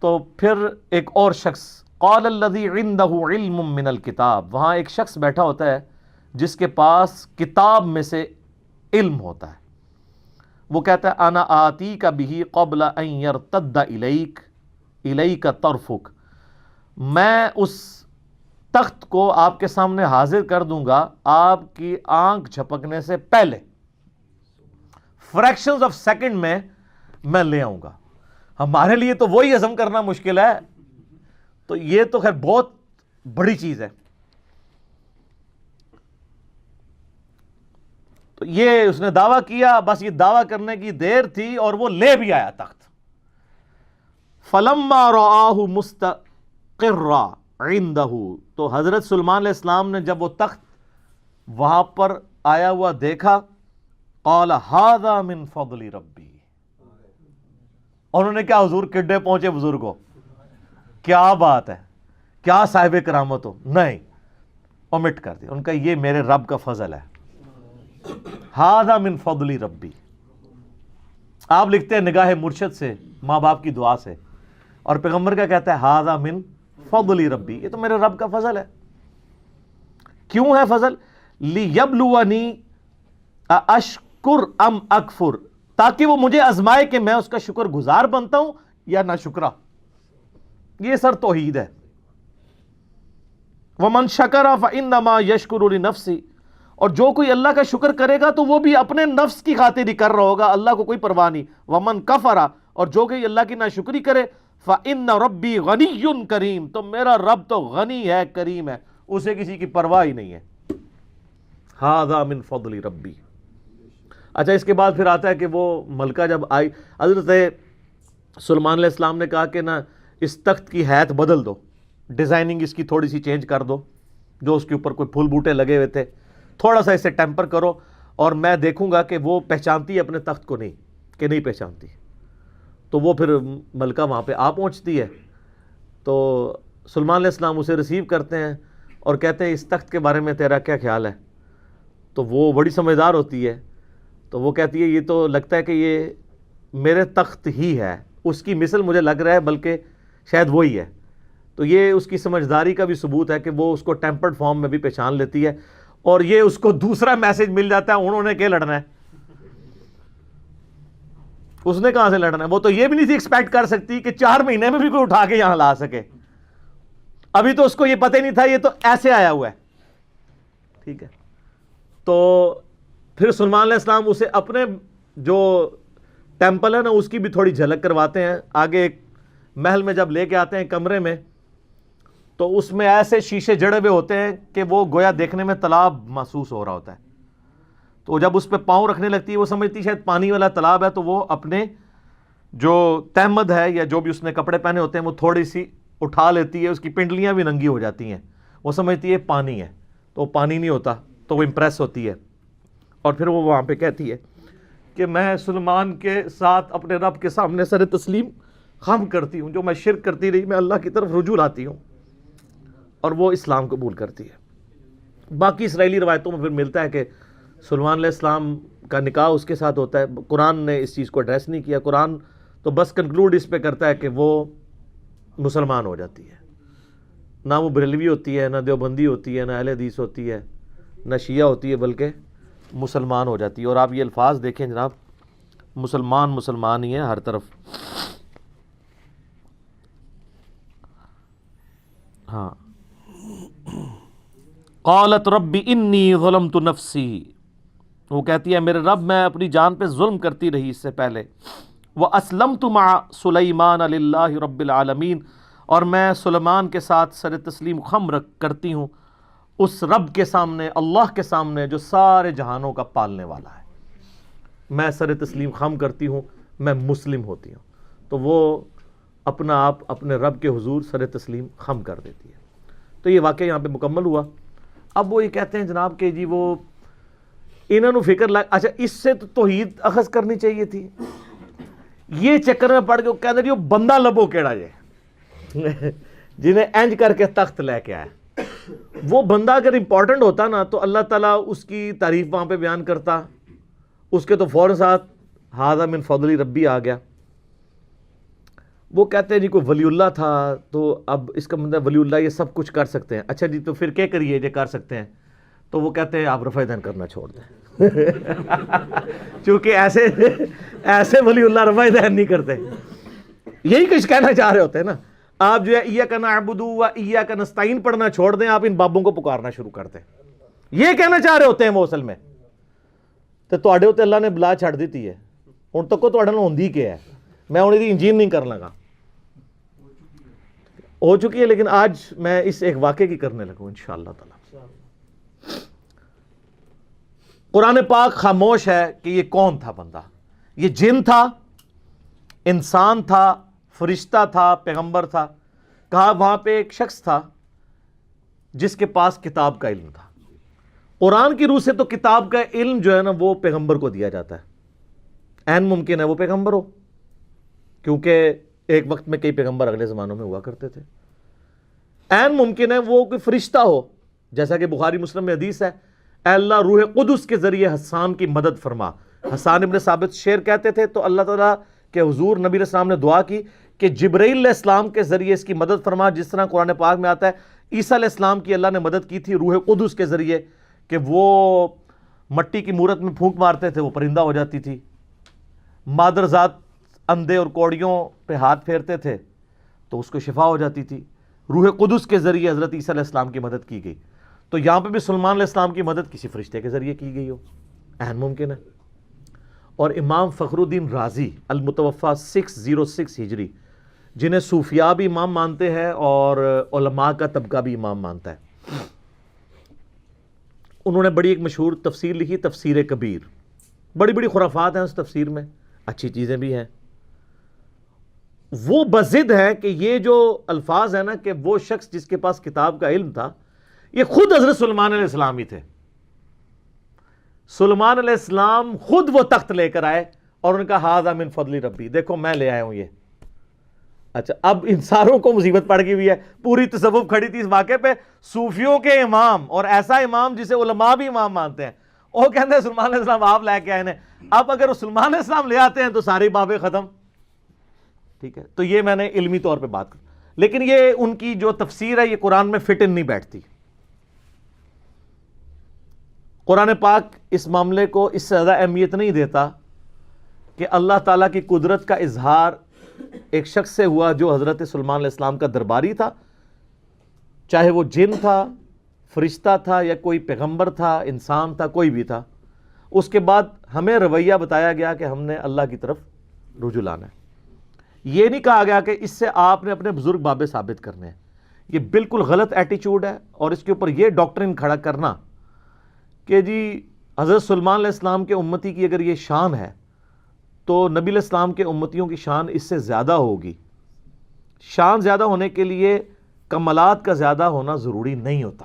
تو پھر ایک اور شخص، قال الذی عندہ علم من الکتاب، وہاں ایک شخص بیٹھا ہوتا ہے جس کے پاس کتاب میں سے علم ہوتا ہے. وہ کہتا ہے انا آتیک بہ قبل ان یرتد الیک طرفک، میں اس تخت کو آپ کے سامنے حاضر کر دوں گا آپ کی آنکھ جھپکنے سے پہلے، فریکشنز آف سیکنڈ میں لے آؤں گا. ہمارے لیے تو وہی ہضم کرنا مشکل ہے، تو یہ تو خیر بہت بڑی چیز ہے. تو یہ اس نے دعویٰ کیا، بس یہ دعویٰ کرنے کی دیر تھی اور وہ لے بھی آیا تخت. فَلَمَّا رَآهُ مُسْتَقِرًّا عِندَهُ، تو حضرت سلیمان علیہ السلام نے جب وہ تخت وہاں پر آیا ہوا دیکھا، قَالَ هَذَا مِن فَضْلِ رَبِّي، اور انہوں نے کیا حضور کڈے پہنچے بزرگوں، کیا بات ہے، کیا صاحب کرامت ہو، نہیں اومٹ کر دیا. ان کا یہ میرے رب کا فضل ہے. ہذا من فضل ربی، آپ لکھتے ہیں نگاہ مرشد سے، ماں باپ کی دعا سے، اور پیغمبر کا کہتا ہے ہذا من فضل ربی، یہ تو میرے رب کا فضل ہے. کیوں ہے فضل؟ لیبلونی اشکر ام اکفر، تاکہ وہ مجھے آزمائے کہ میں اس کا شکر گزار بنتا ہوں یا نہ شکرا. یہ سر توحید ہے. ومن شکر فانما یشکر لنفسہ، اور جو کوئی اللہ کا شکر کرے گا تو وہ بھی اپنے نفس کی خاطر ہی کر رہا ہوگا، اللہ کو کوئی پرواہ نہیں. ومن کفر، اور جو کوئی اللہ کی ناشکری کرے، فإن ربی غنی کریم، تو میرا رب تو غنی ہے، کریم ہے، اسے کسی کی پرواہ ہی نہیں ہے. ھذا من فضل ربی. اچھا اس کے بعد پھر آتا ہے کہ وہ ملکہ جب آئی، حضرت سلیمان علیہ السلام نے کہا کہ نا اس تخت کی حیت بدل دو، ڈیزائننگ اس کی تھوڑی سی چینج کر دو، جو اس کے اوپر کوئی پھول بوٹے لگے ہوئے تھے تھوڑا سا اسے ٹیمپر کرو، اور میں دیکھوں گا کہ وہ پہچانتی ہے اپنے تخت کو نہیں، کہ نہیں پہچانتی. تو وہ پھر ملکہ وہاں پہ آ پہنچتی ہے. تو سلیمان علیہ السلام اسے ریسیو کرتے ہیں اور کہتے ہیں اس تخت کے بارے میں تیرا کیا خیال ہے؟ تو وہ بڑی سمجھدار ہوتی ہے، تو وہ کہتی ہے یہ تو لگتا ہے کہ یہ میرے تخت ہی ہے، اس کی مثل مجھے لگ رہا ہے بلکہ شاید وہی ہے. تو یہ اس کی سمجھداری کا بھی ثبوت ہے کہ وہ اس کو ٹیمپرڈ فارم میں بھی پہچان لیتی ہے. اور یہ اس کو دوسرا میسج مل جاتا ہے، انہوں نے کیا لڑنا ہے، اس نے کہاں سے لڑنا ہے. وہ تو یہ بھی نہیں تھی ایکسپیکٹ کر سکتی کہ 4 مہینے میں بھی کوئی اٹھا کے یہاں لا سکے. ابھی تو اس کو یہ پتہ ہی نہیں تھا، یہ تو ایسے آیا ہوا ہے. ٹھیک ہے. تو پھر سلیمان علیہ السلام اسے اپنے جو ٹیمپل ہے نا اس کی بھی تھوڑی جھلک کرواتے ہیں. آگے ایک محل میں جب لے کے آتے ہیں کمرے میں، تو اس میں ایسے شیشے جڑے ہوئے ہوتے ہیں کہ وہ گویا دیکھنے میں تالاب محسوس ہو رہا ہوتا ہے. تو جب اس پہ پاؤں رکھنے لگتی ہے، وہ سمجھتی شاید پانی والا تالاب ہے، تو وہ اپنے جو تہمد ہے یا جو بھی اس نے کپڑے پہنے ہوتے ہیں وہ تھوڑی سی اٹھا لیتی ہے، اس کی پنڈلیاں بھی ننگی ہو جاتی ہیں، وہ سمجھتی ہے پانی ہے، تو وہ پانی نہیں ہوتا، تو وہ امپریس ہوتی ہے. اور پھر وہ وہاں پہ کہتی ہے کہ میں سلیمان کے ساتھ اپنے رب کے سامنے سر تسلیم خم کرتی ہوں، جو میں شرک کرتی رہی میں اللہ کی طرف رجوع لاتی ہوں. اور وہ اسلام قبول کرتی ہے. باقی اسرائیلی روایتوں میں پھر ملتا ہے کہ سلیمان علیہ السلام کا نکاح اس کے ساتھ ہوتا ہے. قرآن نے اس چیز کو ایڈریس نہیں کیا. قرآن تو بس کنکلوڈ اس پہ کرتا ہے کہ وہ مسلمان ہو جاتی ہے. نہ وہ بریلوی ہوتی ہے، نہ دیوبندی ہوتی ہے، نہ اہل حدیث ہوتی ہے، نہ شیعہ ہوتی ہے، بلکہ مسلمان ہو جاتی ہے. اور آپ یہ الفاظ دیکھیں جناب، مسلمان ہی ہیں ہر طرف. ہاں، قالت رب انی ظلمت نفسی، وہ کہتی ہے میرے رب میں اپنی جان پہ ظلم کرتی رہی اس سے پہلے. وَأَسْلَمْتُ مَعَ سُلَيْمَانَ لِلَّهِ رَبِّ الْعَالَمِينَ، اور میں سلیمان کے ساتھ سر تسلیم خم کرتی ہوں اس رب کے سامنے، اللہ کے سامنے جو سارے جہانوں کا پالنے والا ہے. میں سر تسلیم خم کرتی ہوں، میں مسلم ہوتی ہوں. تو وہ اپنا آپ اپنے رب کے حضور سر تسلیم خم کر دیتی ہے. تو یہ واقعہ یہاں پہ مکمل ہوا. اب وہ یہ کہتے ہیں جناب کہ جی وہ انہوں نے فکر اچھا اس سے تو توحید اخذ کرنی چاہیے تھی. یہ چکر میں پڑ کے وہ کہتے ہیں وہ بندہ لبو کیڑا جے جنہیں اینج کر کے تخت لے کے آیا. وہ بندہ اگر امپورٹنٹ ہوتا نا تو اللہ تعالیٰ اس کی تعریف وہاں پہ بیان کرتا، اس کے تو فوراً ساتھ ھذا من فضل ربی آ گیا. وہ کہتے ہیں جی کوئی ولی اللہ تھا تو اب اس کا مطلب ولی اللہ یہ سب کچھ کر سکتے ہیں. اچھا جی تو پھر کیا کریے جو کر سکتے ہیں؟ تو وہ کہتے ہیں آپ رفع دین کرنا چھوڑ دیں چونکہ ایسے ولی اللہ رفع دین نہیں کرتے. یہی کچھ کہنا چاہ رہے ہوتے ہیں نا. آپ جو ہے ایاک نعبد و ایاک نستعین پڑھنا چھوڑ دیں، آپ ان بابوں کو پکارنا شروع کر دیں. یہ کہنا چاہ رہے ہوتے ہیں وہ اصل میں. تو تواڈے ہوتے اللہ نے بلا چھڑ دیتی ہے. ہن تک تواڈے نال ہوندی کیا ہے؟ میں ہن دی انجین نہیں کر لگا، ہو چکی ہے، لیکن آج میں اس ایک واقعے کی کرنے لگوں انشاءاللہ تعالی. قرآن پاک خاموش ہے کہ یہ کون تھا بندہ. یہ جن تھا، انسان تھا، فرشتہ تھا، پیغمبر تھا. کہا وہاں پہ ایک شخص تھا جس کے پاس کتاب کا علم تھا. قرآن کی روح سے تو کتاب کا علم جو ہے نا وہ پیغمبر کو دیا جاتا ہے. عین ممکن ہے وہ پیغمبر ہو، کیونکہ ایک وقت میں کئی پیغمبر اگلے زمانوں میں ہوا کرتے تھے. عین ممکن ہے وہ کوئی فرشتہ ہو، جیسا کہ بخاری مسلم میں حدیث ہے، اے اللہ روح قدس کے ذریعے حسان کی مدد فرما. حسان ابن ثابت شعر کہتے تھے تو اللہ تعالیٰ کے حضور نبی علیہ السلام نے دعا کی کہ جبرائیل علیہ السلام کے ذریعے اس کی مدد فرما، جس طرح قرآن پاک میں آتا ہے عیسیٰ علیہ السلام کی اللہ نے مدد کی تھی روح قدس کے ذریعے کہ وہ مٹی کی مورت میں پھونک مارتے تھے وہ پرندہ ہو جاتی تھی. مادر ذات اندھے اور کوڑیوں پہ ہاتھ پھیرتے تھے تو اس کو شفا ہو جاتی تھی. روح قدس کے ذریعے حضرت عیسیٰ علیہ السلام کی مدد کی گئی. تو یہاں پہ بھی سلیمان علیہ السلام کی مدد کسی فرشتے کے ذریعے کی گئی ہو، عین ممکن ہے. اور امام فخر الدین رازی المتوفی 606 ہجری، جنہیں صوفیاء بھی امام مانتے ہیں اور علماء کا طبقہ بھی امام مانتا ہے، انہوں نے بڑی ایک مشہور تفسیر لکھی، تفسیر کبیر. بڑی بڑی خرافات ہیں اس تفسیر میں، اچھی چیزیں بھی ہیں. وہ بضد ہے کہ یہ جو الفاظ ہیں نا کہ وہ شخص جس کے پاس کتاب کا علم تھا یہ خود حضرت سلیمان علیہ السلام ہی تھے. سلیمان علیہ السلام خود وہ تخت لے کر آئے اور ان کا ھذا من فضل ربی، دیکھو میں لے آیا ہوں یہ. اچھا اب ان ساروں کو مصیبت پڑ گئی ہوئی ہے، پوری تصوف کھڑی تھی اس واقعے پہ. صوفیوں کے امام اور ایسا امام جسے علماء بھی امام مانتے ہیں، وہ کہتے ہیں سلیمان علیہ السلام آپ لے کے آئے ہیں. اب اگر وہ سلیمان علیہ السلام لے آتے ہیں تو ساری بابیں ختم. ٹھیک ہے، تو یہ میں نے علمی طور پہ بات کر، لیکن یہ ان کی جو تفسیر ہے یہ قرآن میں فٹ ان نہیں بیٹھتی. قرآن پاک اس معاملے کو اس سے زیادہ اہمیت نہیں دیتا کہ اللہ تعالیٰ کی قدرت کا اظہار ایک شخص سے ہوا جو حضرت سلیمان علیہ السلام کا درباری تھا، چاہے وہ جن تھا، فرشتہ تھا، یا کوئی پیغمبر تھا، انسان تھا، کوئی بھی تھا. اس کے بعد ہمیں رویہ بتایا گیا کہ ہم نے اللہ کی طرف رجوع لانا ہے. یہ نہیں کہا گیا کہ اس سے آپ نے اپنے بزرگ بابے ثابت کرنے ہیں. یہ بالکل غلط ایٹیچیوڈ ہے. اور اس کے اوپر یہ ڈاکٹرن کھڑا کرنا کہ جی حضرت سلیمان علیہ السلام کے امتی کی اگر یہ شان ہے تو نبی علیہ السلام کے امتیوں کی شان اس سے زیادہ ہوگی. شان زیادہ ہونے کے لیے کمالات کا زیادہ ہونا ضروری نہیں ہوتا.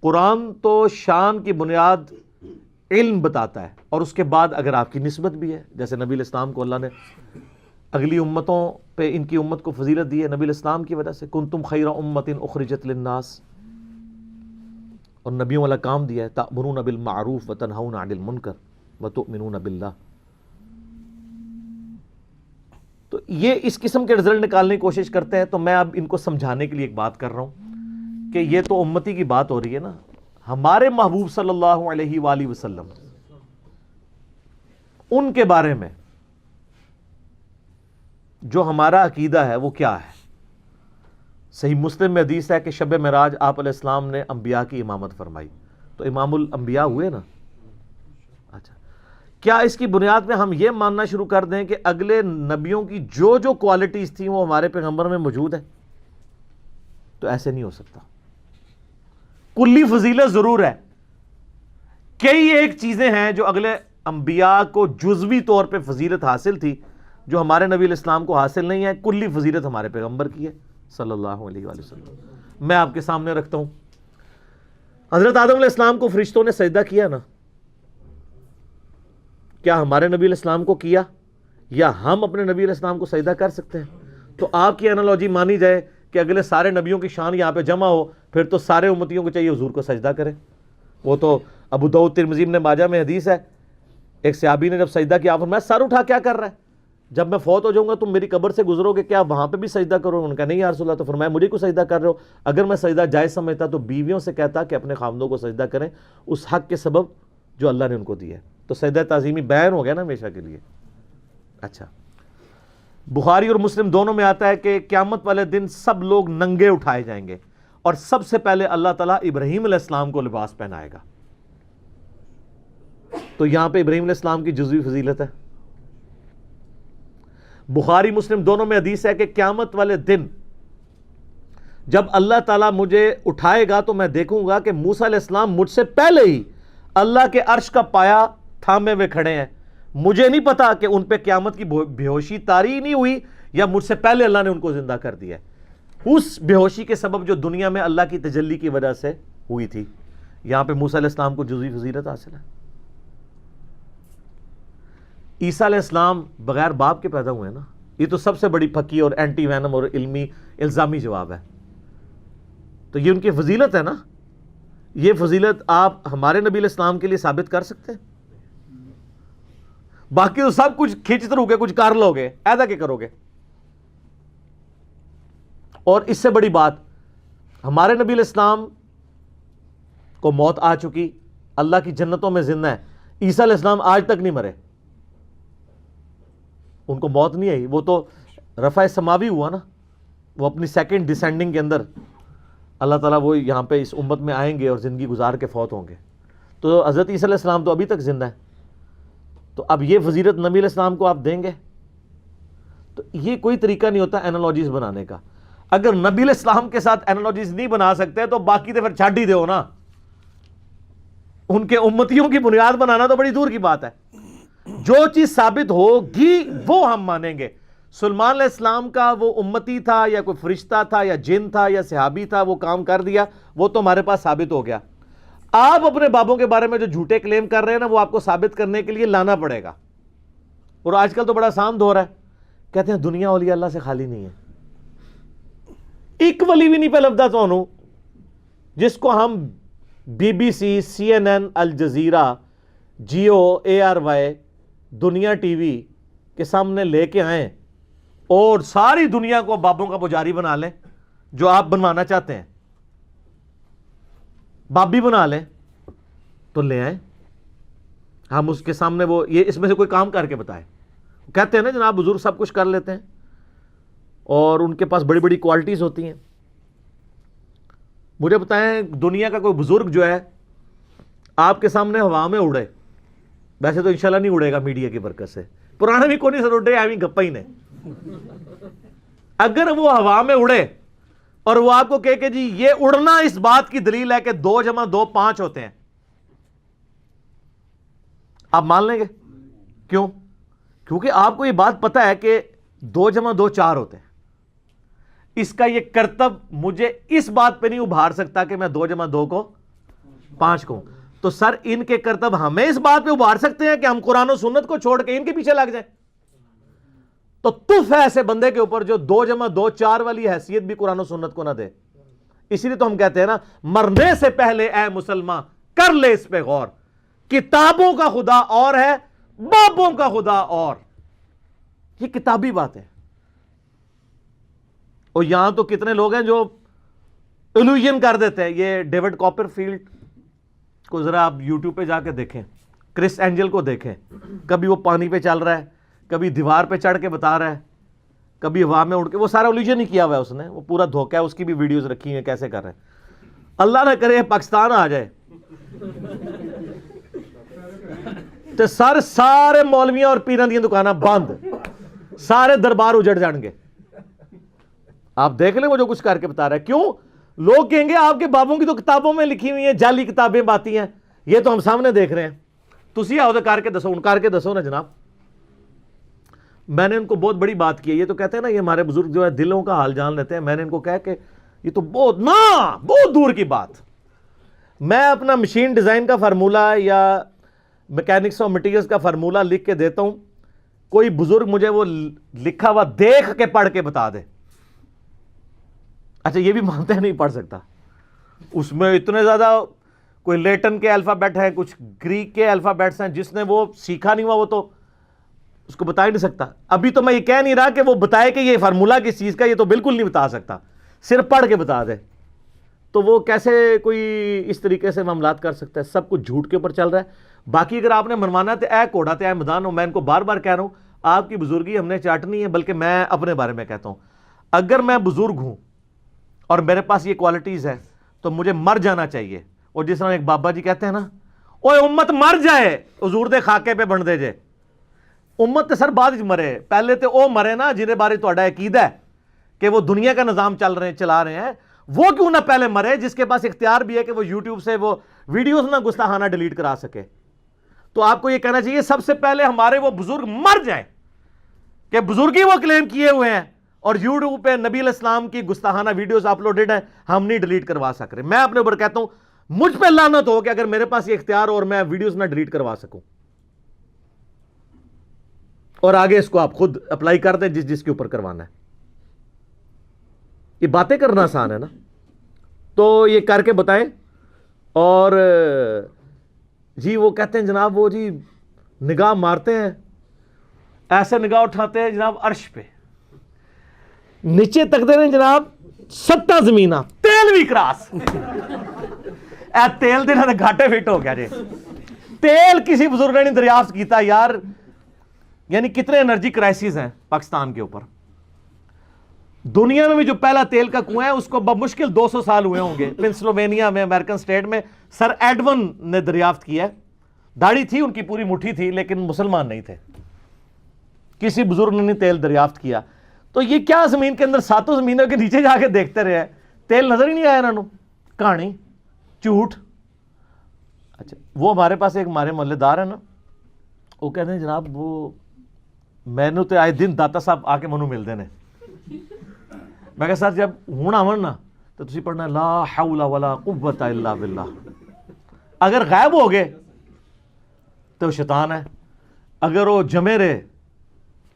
قرآن تو شان کی بنیاد علم بتاتا ہے، اور اس کے بعد اگر آپ کی نسبت بھی ہے، جیسے نبی علیہ السلام کو اللہ نے اگلی امتوں پہ ان کی امت کو فضیلت دی ہے نبی علیہ السلام کی وجہ سے. کنتم خیر امت اخرجت للناس، اور نبیوں والا کام دیا ہے، تأمرون بالمعروف وتنہون عن المنکر وتؤمنون باللہ. تو یہ اس قسم کے رزلٹ نکالنے کی کوشش کرتے ہیں. تو میں اب ان کو سمجھانے کے لیے ایک بات کر رہا ہوں کہ یہ تو امتی کی بات ہو رہی ہے نا. ہمارے محبوب صلی اللہ علیہ وآلہ وسلم ان کے بارے میں جو ہمارا عقیدہ ہے وہ کیا ہے؟ صحیح مسلم میں حدیث ہے کہ شب معراج آپ علیہ السلام نے انبیاء کی امامت فرمائی. تو امام الانبیاء ہوئے نا. اچھا، کیا اس کی بنیاد میں ہم یہ ماننا شروع کر دیں کہ اگلے نبیوں کی جو جو کوالٹیز تھیں وہ ہمارے پیغمبر میں موجود ہیں؟ تو ایسے نہیں ہو سکتا. کلی فضیلت ضرور ہے. کئی ایک چیزیں ہیں جو اگلے انبیاء کو جزوی طور پہ فضیلت حاصل تھی جو ہمارے نبی علیہ السلام کو حاصل نہیں ہے. کلی فضیلت ہمارے پیغمبر کی ہے صلی اللہ علیہ وآلہ وسلم. میں آپ کے سامنے رکھتا ہوں. حضرت آدم علیہ السلام کو فرشتوں نے سجدہ کیا نا. کیا ہمارے نبی علیہ السلام کو کیا یا ہم اپنے نبی علیہ السلام کو سجدہ کر سکتے ہیں؟ تو آپ کی انالوجی مانی جائے کہ اگلے سارے نبیوں کی شان یہاں پہ جمع ہو، پھر تو سارے امتیوں کو چاہیے حضور کو سجدہ کریں. وہ تو ابو داؤد ترمذی ابن ماجہ میں حدیث ہے، ایک صحابی نے جب سجدہ کیا فرمایا سر اٹھا کیا کر رہا ہے؟ جب میں فوت ہو جاؤں گا تم میری قبر سے گزرو گے، کیا وہاں پہ بھی سجدہ کرو؟ انہوں نے کہا نہیں یا رسول اللہ. تو فرمایا مجھے کو سجدہ کر رہے ہو؟ اگر میں سجدہ جائز سمجھتا تو بیویوں سے کہتا کہ اپنے خامدوں کو سجدہ کریں اس حق کے سبب جو اللہ نے ان کو دیا ہے. تو سجدہ تعظیمی بیان ہو گیا نا ہمیشہ کے لیے. اچھا، بخاری اور مسلم دونوں میں آتا ہے کہ قیامت والے دن سب لوگ ننگے اٹھائے جائیں گے اور سب سے پہلے اللہ تعالیٰ ابراہیم علیہ السلام کو لباس پہنائے گا. تو یہاں پہ ابراہیم علیہ السلام کی جزوی فضیلت ہے. بخاری مسلم دونوں میں حدیث ہے کہ قیامت والے دن جب اللہ تعالیٰ مجھے اٹھائے گا تو میں دیکھوں گا کہ موسیٰ علیہ السلام مجھ سے پہلے ہی اللہ کے عرش کا پایا تھامے ہوئے کھڑے ہیں. مجھے نہیں پتا کہ ان پہ قیامت کی بے ہوشی طاری نہیں ہوئی یا مجھ سے پہلے اللہ نے ان کو زندہ کر دیا ہے. اس بے ہوشی کے سبب جو دنیا میں اللہ کی تجلی کی وجہ سے ہوئی تھی. یہاں پہ موسیٰ علیہ السلام کو جزوی فضیلت حاصل ہے. عیسیٰ علیہ السلام بغیر باپ کے پیدا ہوئے نا. یہ تو سب سے بڑی پھکی اور اینٹی وینم اور علمی الزامی جواب ہے. تو یہ ان کی فضیلت ہے نا. یہ فضیلت آپ ہمارے نبی علیہ السلام کے لیے ثابت کر سکتے ہیں؟ باقی تو سب کچھ کھینچتے رہو گے، کچھ کر لو گے، ایسا کیا کرو گے؟ اور اس سے بڑی بات، ہمارے نبی علیہ السلام کو موت آ چکی، اللہ کی جنتوں میں زندہ ہے. عیسیٰ علیہ السلام آج تک نہیں مرے، ان کو موت نہیں آئی. وہ تو رفع سماوی ہوا نا. وہ اپنی سیکنڈ ڈیسینڈنگ کے اندر اللہ تعالیٰ وہ یہاں پہ اس امت میں آئیں گے اور زندگی گزار کے فوت ہوں گے. تو حضرت عیسیٰ علیہ السلام تو ابھی تک زندہ ہے. تو اب یہ فضیلت نبی علیہ السلام کو آپ دیں گے؟ تو یہ کوئی طریقہ نہیں ہوتا اینالوجیز بنانے کا. اگر نبی علیہ السلام کے ساتھ اینالوجیز نہیں بنا سکتے تو باقی تو پھر چھاڑ ہی دو نا. ان کے امتیوں کی بنیاد بنانا تو بڑی دور کی بات ہے. جو چیز ثابت ہوگی وہ ہم مانیں گے. سلیمان علیہ السلام کا وہ امتی تھا یا کوئی فرشتہ تھا یا جن تھا یا صحابی تھا، وہ کام کر دیا، وہ تو ہمارے پاس ثابت ہو گیا. آپ اپنے بابوں کے بارے میں جو جھوٹے کلیم کر رہے ہیں نا، وہ آپ کو ثابت کرنے کے لیے لانا پڑے گا. اور آج کل تو بڑا آسان دور ہے، کہتے ہیں دنیا اولیاء اللہ سے خالی نہیں ہے. ایک ولی بھی نہیں پہ لفظہ تو جس کو ہم BBC، CNN، Al Jazeera, Geo, ARY، Dunya TV کے سامنے لے کے آئیں اور ساری دنیا کو بابوں کا پجاری بنا لیں جو آپ بنوانا چاہتے ہیں. بابی بنا لیں تو لے آئیں، ہم اس کے سامنے وہ یہ اس میں سے کوئی کام کر کے بتائے. کہتے ہیں نا جناب بزرگ سب کچھ کر لیتے ہیں اور ان کے پاس بڑی بڑی کوالٹیز ہوتی ہیں. مجھے بتائیں دنیا کا کوئی بزرگ جو ہے آپ کے سامنے ہوا میں اڑے، ویسے تو انشاءاللہ نہیں اڑے گا میڈیا کی برکت سے، پرانے بھی کوئی نہیں سر اڑے آئی گپا ہی نے. اگر وہ ہوا میں اڑے اور وہ آپ کو کہے کہ جی یہ اڑنا اس بات کی دلیل ہے کہ 2 + 2 5 ہوتے ہیں، آپ مان لیں گے؟ کیوں؟ کیونکہ آپ کو یہ بات پتا ہے کہ 2 + 2 4 ہوتے ہیں. اس کا یہ کرتب مجھے اس بات پہ نہیں ابھار سکتا کہ میں 2 + 2 کو 5 کہوں. تو سر ان کے کرتب ہمیں اس بات پہ ابھار سکتے ہیں کہ ہم قرآن و سنت کو چھوڑ کے ان کے پیچھے لگ جائیں؟ تو تف ہے ایسے بندے کے اوپر جو 2 + 2 4 والی حیثیت بھی قرآن و سنت کو نہ دے. اسی لیے تو ہم کہتے ہیں نا، مرنے سے پہلے اے مسلمان کر لے اس پہ غور. کتابوں کا خدا اور ہے، بابوں کا خدا اور. یہ کتابی بات ہے. اور یہاں تو کتنے لوگ ہیں جو ایلوژن کر دیتے ہیں. یہ ڈیوڈ کاپر فیلڈ کو ذرا آپ یوٹیوب پہ جا کے دیکھیں, کرس اینجل کو دیکھیں, کبھی وہ پانی پہ چل رہا ہے, کبھی دیوار پہ چڑھ کے بتا رہا ہے, کبھی ہوا میں اڑ کے, وہ سارا ایلوژن ہی کیا ہوا ہے اس نے, وہ پورا دھوکہ ہے, اس کی بھی ویڈیوز رکھی ہیں کیسے کر رہے ہیں. اللہ نہ کرے پاکستان آ جائے تو سارے مولویاں اور پیراں دی دکاناں بند, سارے دربار اجڑ جان گے. آپ دیکھ لیں وہ جو کچھ کر کے بتا رہا ہے. کیوں؟ لوگ کہیں گے آپ کے بابوں کی تو کتابوں میں لکھی ہوئی ہیں, جعلی کتابیں باتی ہیں, یہ تو ہم سامنے دیکھ رہے ہیں. تسی آؤ تو کر کے دسو, ان کر کے دسو نا جناب. میں نے ان کو بہت بڑی بات کی ہے. یہ تو کہتے ہیں نا یہ ہمارے بزرگ جو ہے دلوں کا حال جان لیتے ہیں. میں نے ان کو کہا کہ یہ تو بہت دور کی بات. میں اپنا مشین ڈیزائن کا فارمولہ یا میکینکس اور مٹیریلز کا فارمولہ لکھ کے دیتا ہوں, کوئی بزرگ مجھے وہ لکھا ہوا دیکھ کے پڑھ کے بتا دے. اچھا یہ بھی مانتے ہیں نہیں پڑھ سکتا, اس میں اتنے زیادہ کوئی لیٹن کے الفابیٹ ہیں, کچھ گریک کے الفابیٹس ہیں, جس نے وہ سیکھا نہیں ہوا وہ تو اس کو بتا ہی نہیں سکتا. ابھی تو میں یہ کہہ نہیں رہا کہ وہ بتائے کہ یہ فارمولہ کس چیز کا, یہ تو بالکل نہیں بتا سکتا, صرف پڑھ کے بتا دے. تو وہ کیسے کوئی اس طریقے سے معاملات کر سکتا ہے؟ سب کچھ جھوٹ کے اوپر چل رہا ہے. باقی اگر آپ نے منوانا ہے تو اے کوڑا تے اے میدان ہو. میں ان کو بار بار کہہ رہا ہوں آپ کی بزرگی ہم نے چاٹنی ہے, بلکہ میں اپنے بارے میں کہتا ہوں اگر میں بزرگ ہوں اور میرے پاس یہ کوالٹیز ہے تو مجھے مر جانا چاہیے. اور جس طرح ایک بابا جی کہتے ہیں نا, اوے امت مر جائے حضور دے خاکے پہ بن دے جے. امت تے سر بعد مرے, پہلے تے او مرے نا جنہیں بارے تہاڈا عقیدہ ہے کہ وہ دنیا کا نظام چلا رہے ہیں, وہ کیوں نہ پہلے مرے جس کے پاس اختیار بھی ہے کہ وہ یوٹیوب سے وہ ویڈیوز نہ گستاخانہ ڈیلیٹ کرا سکے. تو آپ کو یہ کہنا چاہیے سب سے پہلے ہمارے وہ بزرگ مر جائیں کہ بزرگی وہ کلیم کیے ہوئے ہیں, اور یوٹیوب پہ نبی علیہ السلام کی گستاخانہ ویڈیوز اپلوڈڈ ہیں, ہم نہیں ڈیلیٹ کروا سک رہے. میں اپنے اوپر کہتا ہوں مجھ پہ لعنت ہو کہ اگر میرے پاس یہ اختیار ہو اور میں ویڈیوز نہ ڈیلیٹ کروا سکوں. اور آگے اس کو آپ خود اپلائی کر دیں جس کے اوپر کروانا ہے. یہ باتیں کرنا آسان ہے نا, تو یہ کر کے بتائیں. اور جی وہ کہتے ہیں جناب وہ جی نگاہ مارتے ہیں, ایسے نگاہ اٹھاتے ہیں جناب عرش پہ, نیچے تکتے ہیں جناب 7 زمینہ, تیل بھی کراس. اے تیل دے نہ گھاٹے فٹ ہو گیا جی. تیل کسی بزرگ نے نہیں دریافت کیتا یار. یعنی کتنے انرجی کرائسس ہیں پاکستان کے اوپر. دنیا میں بھی جو پہلا تیل کا کنواں ہے اس کو بمشکل 200 سال ہوئے ہوں گے. پنسلوینیا میں امریکن سٹیٹ میں سر ایڈون نے دریافت کیا ہے. داڑھی تھی ان کی پوری مٹھی تھی لیکن مسلمان نہیں تھے. کسی بزرگ نے نہیں تیل دریافت کیا. تو یہ کیا زمین کے اندر 7 زمینوں کے نیچے جا کے دیکھتے رہے, تیل نظر ہی نہیں آیا انہوں. کہانی جھوٹ. اچھا وہ ہمارے پاس ایک ہمارے محلے دار ہے نا, وہ کہتے ہیں جناب وہ میں نے تو آئے دن داتا صاحب آ کے منو ملتے ہیں. میں کہا سر جب ہوں آون نا تو تسی پڑھنا لا حول ولا قوت الا باللہ. اگر غائب ہو گئے تو شیطان ہے, اگر وہ جمے رہے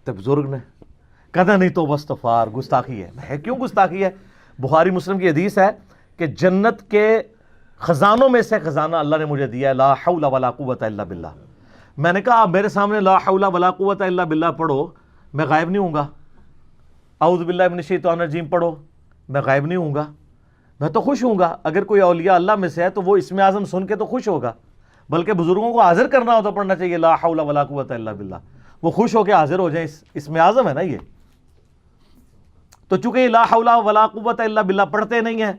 تو بزرگ نے. کہتا نہیں تو استغفار, گستاخی ہے. کیوں گستاخی ہے؟ بخاری مسلم کی حدیث ہے کہ جنت کے خزانوں میں سے خزانہ اللہ نے مجھے دیا ہے, لا حول ولا قوت الا باللہ. میں نے کہا آپ میرے سامنے لا حول ولا قوت الا باللہ پڑھو, میں غائب نہیں ہوں گا. اعوذ باللہ من الشیطان الرجیم پڑھو, میں غائب نہیں ہوں گا. میں تو خوش ہوں گا. اگر کوئی اولیاء اللہ میں سے ہے تو وہ اسم اعظم سن کے تو خوش ہوگا, بلکہ بزرگوں کو حاضر کرنا ہو تو پڑھنا چاہیے لا حول ولا قوت الا باللہ. وہ خوش ہو کے حاضر ہو جائیں, اسم اعظم ہے نا یہ. تو چونکہ یہ لا حول ولا قوت الا باللہ پڑھتے نہیں ہیں,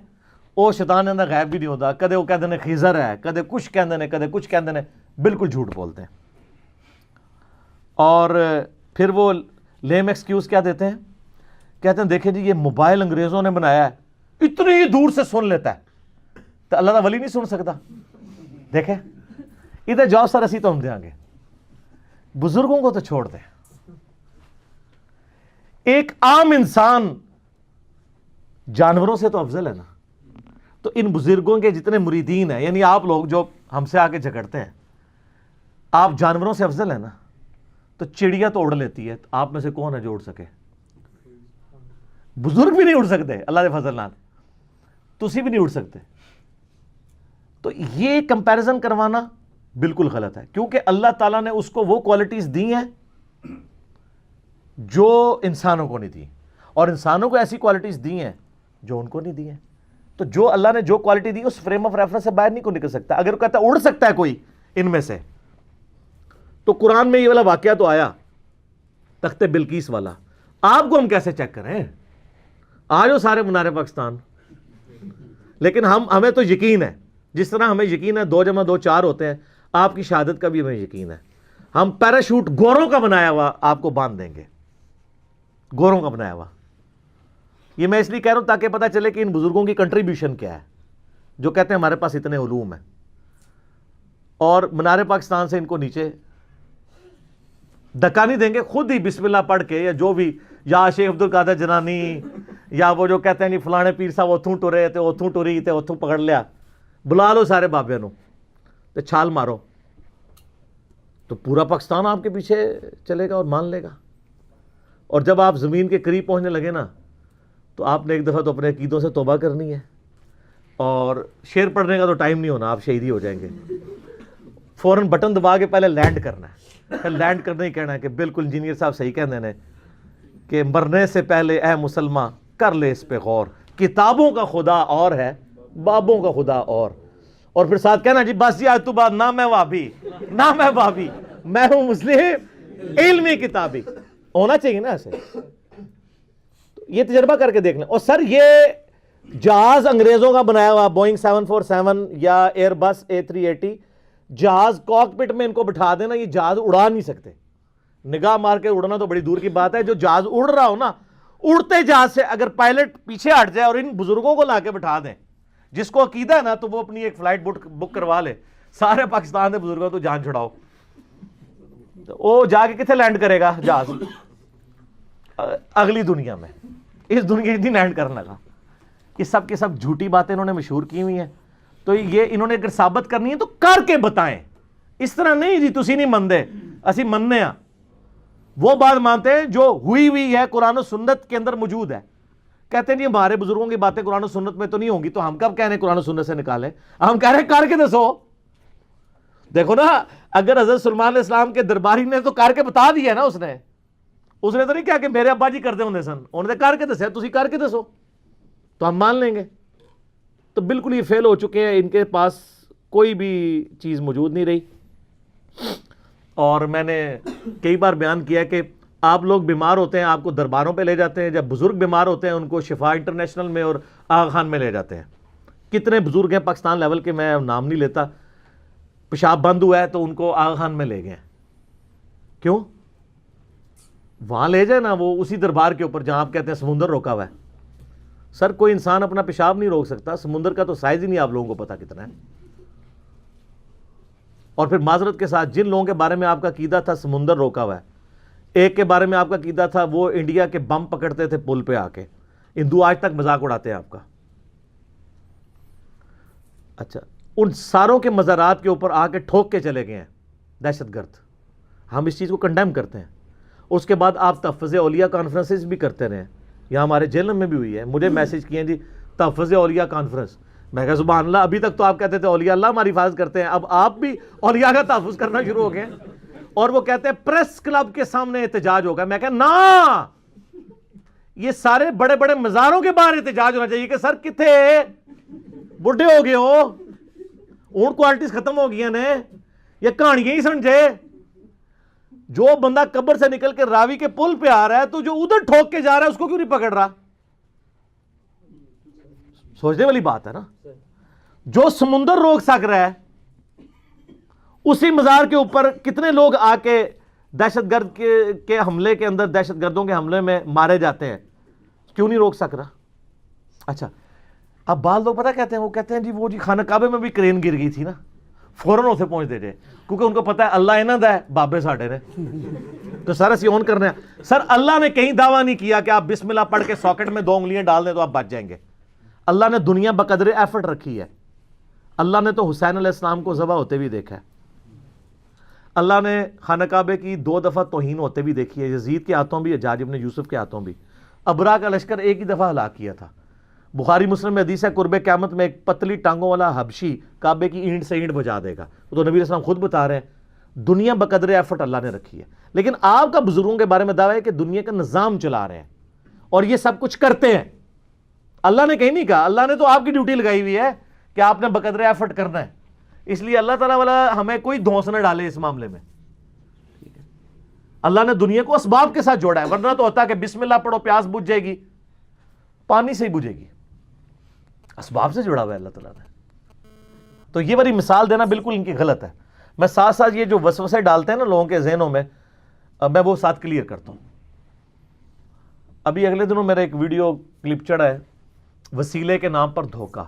وہ شیطان اندر غائب بھی نہیں ہوتا. کدے وہ کہتے ہیں خضر ہے, کدے کچھ کہتے ہیں, کدے کچھ کہتے ہیں, بالکل جھوٹ بولتے ہیں. اور پھر وہ لیم ایکسکیوز کیا دیتے ہیں, کہتے ہیں دیکھیں جی یہ موبائل انگریزوں نے بنایا ہے, اتنی ہی دور سے سن لیتا ہے, تو اللہ کا ولی نہیں سن سکتا. دیکھیں ادھر جاؤ سر اسی تو ہم دیں گے, بزرگوں کو تو چھوڑ دیں. ایک عام انسان جانوروں سے تو افضل ہے نا. تو ان بزرگوں کے جتنے مریدین ہیں, یعنی آپ لوگ جو ہم سے آ کے جھگڑتے ہیں, آپ جانوروں سے افضل ہیں نا. تو چڑیا تو اڑ لیتی ہے, آپ میں سے کون ہے جو اڑ سکے؟ بزرگ بھی نہیں اڑ سکتے اللہ کے فضل نال, تسی بھی نہیں اڑ سکتے. تو یہ کمپیریزن کروانا بالکل غلط ہے, کیونکہ اللہ تعالیٰ نے اس کو وہ کوالٹیز دی ہیں جو انسانوں کو نہیں دی. اور انسانوں کو ایسی کوالٹیز دی ہیں جو ان کو نہیں دی ہیں. تو جو اللہ نے جو کوالٹی دی اس فریم آف ریفرنس سے باہر نہیں کو نکل سکتا. اگر وہ کہتا ہے اڑ سکتا ہے کوئی ان میں سے, تو قرآن میں یہ والا واقعہ تو آیا تخت بلقیس والا, آپ کو ہم کیسے چیک کریں؟ آ جاؤ سارے منار پاکستان. لیکن ہمیں تو یقین ہے, جس طرح ہمیں یقین ہے 2 + 2 4 ہوتے ہیں, آپ کی شہادت کا بھی ہمیں یقین ہے. ہم پیراشوٹ گوروں کا بنایا ہوا آپ کو باندھ دیں گے, گوروں کا بنایا ہوا. یہ میں اس لیے کہہ رہا ہوں تاکہ پتہ چلے کہ ان بزرگوں کی کنٹریبیوشن کیا ہے, جو کہتے ہیں ہمارے پاس اتنے علوم ہیں, اور منار پاکستان سے ان کو نیچے دھکا نہیں دیں گے. خود ہی بسم اللہ پڑھ کے, یا جو بھی, یا شیخ عبد القادر جنانی, یا وہ جو کہتے ہیں نہیں فلانے پیر صاحب اتھوں ٹرے تے اتھوں ٹری تے اتھوں پکڑ لیا, بلا لو سارے بابے نو تے چھال مارو, تو پورا پاکستان آپ کے پیچھے چلے گا اور مان لے گا. اور جب آپ زمین کے قریب پہنچنے لگے نا, تو آپ نے ایک دفعہ تو اپنے عقیدوں سے توبہ کرنی ہے, اور شعر پڑھنے کا تو ٹائم نہیں ہونا, آپ شہید ہی ہو جائیں گے. فوراً بٹن دبا کے پہلے لینڈ کرنا ہے, پھر لینڈ کرنا ہی کہنا ہے کہ بالکل انجینئر صاحب صحیح کہہ دینے کہ مرنے سے پہلے اے مسلمان کر لے اس پہ غور, کتابوں کا خدا اور ہے بابوں کا خدا اور پھر ساتھ کہنا جی بس جی آج تو بعد نہ میں وابی نہ میں بابی, میں ہوں مسلم علمی کتابی. ہونا چاہیے نا ایسے. یہ تجربہ کر کے دیکھ لیں. اور سر یہ جہاز انگریزوں کا بنایا ہوا, بوئنگ 747 یا ایئر بس A380 جہاز, کاکپٹ میں ان کو بٹھا دینا, یہ جہاز اڑا نہیں سکتے. نگاہ مار کے اڑنا تو بڑی دور کی بات ہے. جو جہاز اڑ رہا ہو نا, اڑتے جہاز سے اگر پائلٹ پیچھے ہٹ جائے اور ان بزرگوں کو لا کے بٹھا دیں, جس کو عقیدہ ہے نا, تو وہ اپنی ایک فلائٹ بک کروا لے, سارے پاکستان کے بزرگوں تو جان چھڑاؤ. وہ جا کے کتنے لینڈ کرے گا جہاز؟ اگلی دنیا میں. اس دنیا نہیں لینڈ کرنے لگا. یہ سب کے سب جھوٹی باتیں انہوں نے مشہور کی ہوئی ہیں. تو یہ انہوں نے اگر ثابت کرنی ہے تو کر کے بتائیں. اس طرح نہیں جی تسی نہیں مندے اسی مننے ہاں. وہ بات مانتے ہیں جو ہوئی ہے, قرآن و سنت کے اندر موجود ہے. کہتے ہیں جی ہمارے بزرگوں کی باتیں قرآن و سنت میں تو نہیں ہوں گی, تو ہم کب کہہ رہے ہیں قرآن و سنت سے نکالیں؟ ہم کہہ رہے ہیں کر کے دسو. دیکھو نا, اگر حضرت سلمان علیہ السلام کے درباری نے تو کر کے بتا دیا نا, اس نے تو نہیں کہا کہ میرے ابا جی کرتے ہوں سن, انہوں نے کر کے دسیا, تسی کر کے دسو تو ہم مان لیں گے. تو بالکل یہ فیل ہو چکے ہیں, ان کے پاس کوئی بھی چیز موجود نہیں رہی. اور میں نے کئی بار بیان کیا کہ آپ لوگ بیمار ہوتے ہیں, آپ کو درباروں پہ لے جاتے ہیں, جب بزرگ بیمار ہوتے ہیں ان کو شفا انٹرنیشنل میں اور آغا خان میں لے جاتے ہیں. کتنے بزرگ ہیں پاکستان لیول کے, میں نام نہیں لیتا, پیشاب بند ہوا ہے تو ان کو آغا خان میں لے گئے. کیوں؟ وہاں لے جائے نا, وہ اسی دربار کے اوپر جہاں آپ کہتے ہیں سمندر روکا ہوا ہے. سر کوئی انسان اپنا پیشاب نہیں روک سکتا, سمندر کا تو سائز ہی نہیں آپ لوگوں کو پتا کتنا ہے. اور پھر معذرت کے ساتھ جن لوگوں کے بارے میں آپ کا عقیدہ تھا سمندر روکا ہوا ہے, ایک کے بارے میں آپ کا عقیدہ تھا وہ انڈیا کے بم پکڑتے تھے پل پہ آ کے, ہندو آج تک مذاق اڑاتے ہیں آپ کا. اچھا, ان ساروں کے مزارات کے اوپر آ کے ٹھوک کے چلے گئے ہیں دہشت گرد. ہم اس چیز کو کنڈیم کرتے ہیں. اس کے بعد آپ تحفظ اولیاء کانفرنسز بھی کرتے رہے ہیں, یہاں ہمارے جیلم میں بھی ہوئی ہے. مجھے میسج کیے ہیں جی تحفظ اولیاء کانفرنس. میں کہا سبحان اللہ, ابھی تک تو آپ کہتے تھے اولیاء اللہ ہماری حفاظت کرتے ہیں, اب آپ بھی اولیاء کا تحفظ کرنا شروع ہو گئے. اور وہ کہتے ہیں پریس کلب کے سامنے احتجاج ہوگا. میں کہا نا, یہ سارے بڑے بڑے مزاروں کے باہر احتجاج ہونا چاہیے کہ سر کتنے بڈھے ہو گئے ہو, اون کوالٹیز ختم ہو گئی نے, یہ کہانیاں ہی سمجھے. جو بندہ قبر سے نکل کے راوی کے پل پہ آ رہا ہے, تو جو ادھر ٹھوک کے جا رہا ہے اس کو کیوں نہیں پکڑ رہا؟ سوچنے والی بات ہے نا. جو سمندر روک سک رہا ہے, اسی مزار کے اوپر کتنے لوگ آ کے دہشت گرد کے حملے کے اندر, دہشت گردوں کے حملے میں مارے جاتے ہیں, کیوں نہیں روک سک رہا؟ اچھا, اب بعض لوگ پتہ کہتے ہیں, وہ کہتے ہیں جی وہ جی خانہ کعبے میں بھی کرین گر گئی تھی نا, فوراً اسے پہنچ دے جائے, کیونکہ ان کو پتہ ہے اللہ انہاں دا ہے, بابے ساڈے نے, تو سر اسی اون کرنے ہیں. سر اللہ نے کہیں دعویٰ نہیں کیا کہ آپ بسم اللہ پڑھ کے ساکٹ میں 2 انگلیاں ڈال دیں تو آپ بچ جائیں گے. اللہ نے دنیا بقدر ایفرٹ رکھی ہے. اللہ نے تو حسین علیہ السلام کو ذبح ہوتے بھی دیکھا ہے. اللہ نے خانہ کعبے کی 2 دفعہ توہین ہوتے بھی دیکھی ہے, یزید کے ہاتھوں بھی, حجاج ابن یوسف کے ہاتھوں بھی. ابرا کا لشکر ایک ہی دفعہ ہلاک کیا تھا. بخاری مسلم میں حدیث ہے قرب قیامت میں ایک پتلی ٹانگوں والا حبشی کعبے کی اینٹ سے اینٹ بجا دے گا. تو نبی علیہ السلام خود بتا رہے ہیں دنیا بقدر ایفرٹ اللہ نے رکھی ہے. لیکن آپ کا بزرگوں کے بارے میں دعویٰ ہے کہ دنیا کا نظام چلا رہے ہیں, اور یہ سب کچھ کرتے ہیں. اللہ نے کہیں نہیں کہا, اللہ نے تو آپ کی ڈیوٹی لگائی ہوئی ہے کہ آپ نے بقدر ایفرٹ کرنا ہے. اس لیے اللہ تعالیٰ والا ہمیں کوئی دھونس نہ ڈالے اس معاملے میں. اللہ نے دنیا کو اسباب کے ساتھ جوڑا ہے, ورنہ تو ہوتا کہ بسم اللہ پڑھو پیاس بجھ جائے گی, پانی سے ہی بجھے گی. اسباب سے جڑا ہوا ہے اللہ تعالیٰ نے. تو یہ بڑی مثال دینا بالکل ان کی غلط ہے. میں ساتھ ساتھ یہ جو وسوسے ڈالتے ہیں نا لوگوں کے ذہنوں میں, میں وہ ساتھ کلیئر کرتا ہوں. ابھی اگلے دنوں میرا ایک ویڈیو کلپ چڑھا ہے, وسیلے کے نام پر دھوکہ.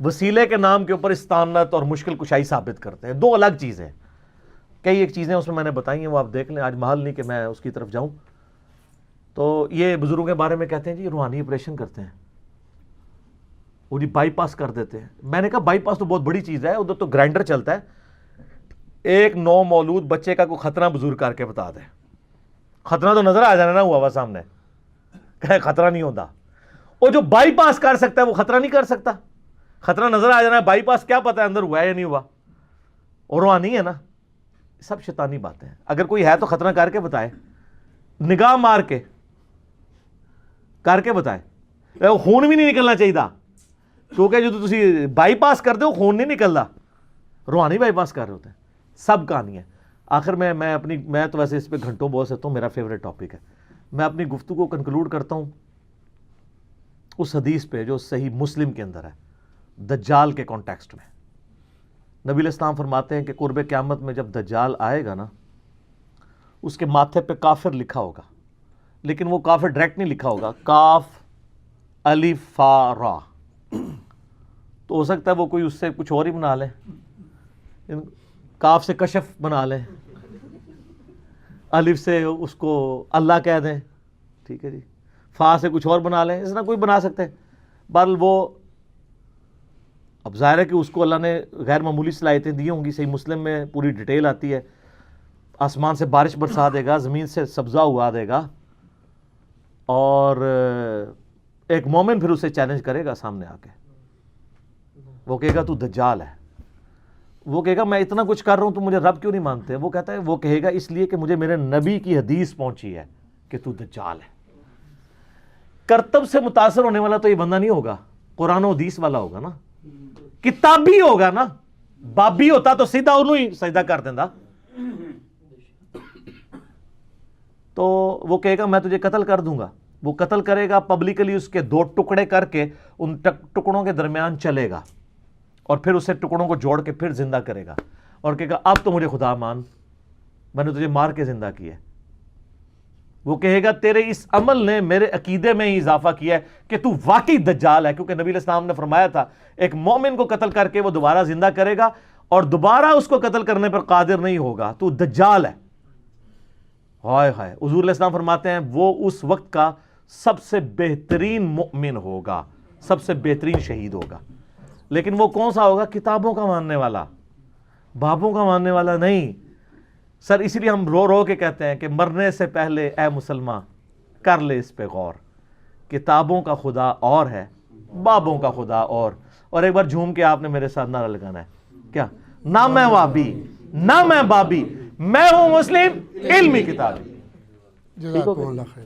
وسیلے کے نام کے اوپر استعانت اور مشکل کشائی ثابت کرتے ہیں, دو الگ چیزیں. کئی ایک چیزیں اس میں نے بتائی ہیں, وہ آپ دیکھ لیں. آج محل نہیں کہ میں اس کی طرف جاؤں. تو یہ بزرگوں کے بارے میں کہتے ہیں جی روحانی آپریشن کرتے ہیں, وہ جی بائی پاس کر دیتے ہیں. میں نے کہا بائی پاس تو بہت بڑی چیز ہے, ادھر تو گرائنڈر چلتا ہے. ایک نو مولود بچے کا کوئی خطرہ بزرگ کر کے بتا دے, خطرہ تو نظر آ جانا نا ہوا ہوا سامنے, کہ خطرہ نہیں ہوتا. وہ جو بائی پاس کر سکتا ہے وہ خطرہ نہیں کر سکتا. خطرہ نظر آ جانا ہے, بائی پاس کیا پتا ہے اندر ہوا ہے یا نہیں ہوا. اور روحانی ہے نا, سب شیطانی باتیں ہیں. اگر کوئی ہے تو خطرہ کر کے بتائے, نگاہ مار کے کر کے بتائے. خون بھی نہیں نکلنا چاہیے, کیونکہ جو تسی بائی پاس کر دے وہ خون نہیں نکلتا, روحانی بائی پاس کر رہے ہوتے ہیں. سب کہانی ہے. آخر میں تو ویسے اس پہ گھنٹوں بول سکتا ہوں, میرا فیوریٹ ٹاپک ہے. میں اپنی گفتگو کو کنکلوڈ کرتا ہوں اس حدیث پہ جو صحیح مسلم کے اندر ہے, دجال کے کانٹیکسٹ میں. نبی علیہ السلام فرماتے ہیں کہ قرب قیامت میں جب دجال آئے گا نا, اس کے ماتھے پہ کافر لکھا ہوگا, لیکن وہ کافر ڈائریکٹ نہیں لکھا ہوگا, کاف الف فا را. تو ہو سکتا ہے وہ کوئی اس سے کچھ اور ہی بنا لے, کاف سے کشف بنا لیں, الف سے اس کو اللہ کہہ دیں, ٹھیک ہے جی, فا سے کچھ اور بنا لیں, اس طرح کوئی بنا سکتے ہیں. بہرحال وہ اب ظاہر ہے کہ اس کو اللہ نے غیر معمولی صلاحیتیں دی ہوں گی. صحیح مسلم میں پوری ڈیٹیل آتی ہے, آسمان سے بارش برسا دے گا, زمین سے سبزہ اگا دے گا, اور ایک مومن پھر اسے چیلنج کرے گا سامنے آ کے. وہ کہے گا تو دجال ہے. وہ کہے گا میں اتنا کچھ کر رہا ہوں تو مجھے رب کیوں نہیں مانتے. وہ کہتا ہے, وہ کہے گا اس لیے کہ مجھے میرے نبی کی حدیث پہنچی ہے کہ تو دجال ہے. کرتب سے متاثر ہونے والا تو یہ بندہ نہیں ہوگا, قرآن و حدیث والا ہوگا نا, کتابی ہوگا نا. بابی ہوتا تو سیدھا انہوں ہی سجدہ کر دینا. تو وہ کہے گا میں تجھے قتل کر دوں گا. وہ قتل کرے گا پبلکلی, اس کے 2 ٹکڑے کر کے ان ٹکڑوں کے درمیان چلے گا, اور پھر اسے ٹکڑوں کو جوڑ کے پھر زندہ کرے گا, اور کہے گا اب تو مجھے خدا مان, میں نے تجھے مار کے زندہ کیا ہے. وہ کہے گا تیرے اس عمل نے میرے عقیدے میں ہی اضافہ کیا ہے کہ تو واقعی دجال ہے, کیونکہ نبی علیہ السلام نے فرمایا تھا ایک مومن کو قتل کر کے وہ دوبارہ زندہ کرے گا, اور دوبارہ اس کو قتل کرنے پر قادر نہیں ہوگا, تو دجال ہے. ہائے ہائے. حضور علیہ السلام فرماتے ہیں وہ اس وقت کا سب سے بہترین مؤمن ہوگا, سب سے بہترین شہید ہوگا. لیکن وہ کون سا ہوگا؟ کتابوں کا ماننے والا, بابوں کا ماننے والا نہیں. سر اسی لیے ہم رو رو کے کہتے ہیں کہ مرنے سے پہلے اے مسلمان کر لے اس پہ غور, کتابوں کا خدا اور ہے, بابوں کا خدا اور ایک بار جھوم کے آپ نے میرے ساتھ نعرہ لگانا ہے, کیا؟ نہ میں وابی نہ میں بابی, میں ہوں مسلم علمی کتابی. جزاکم اللہ خیر.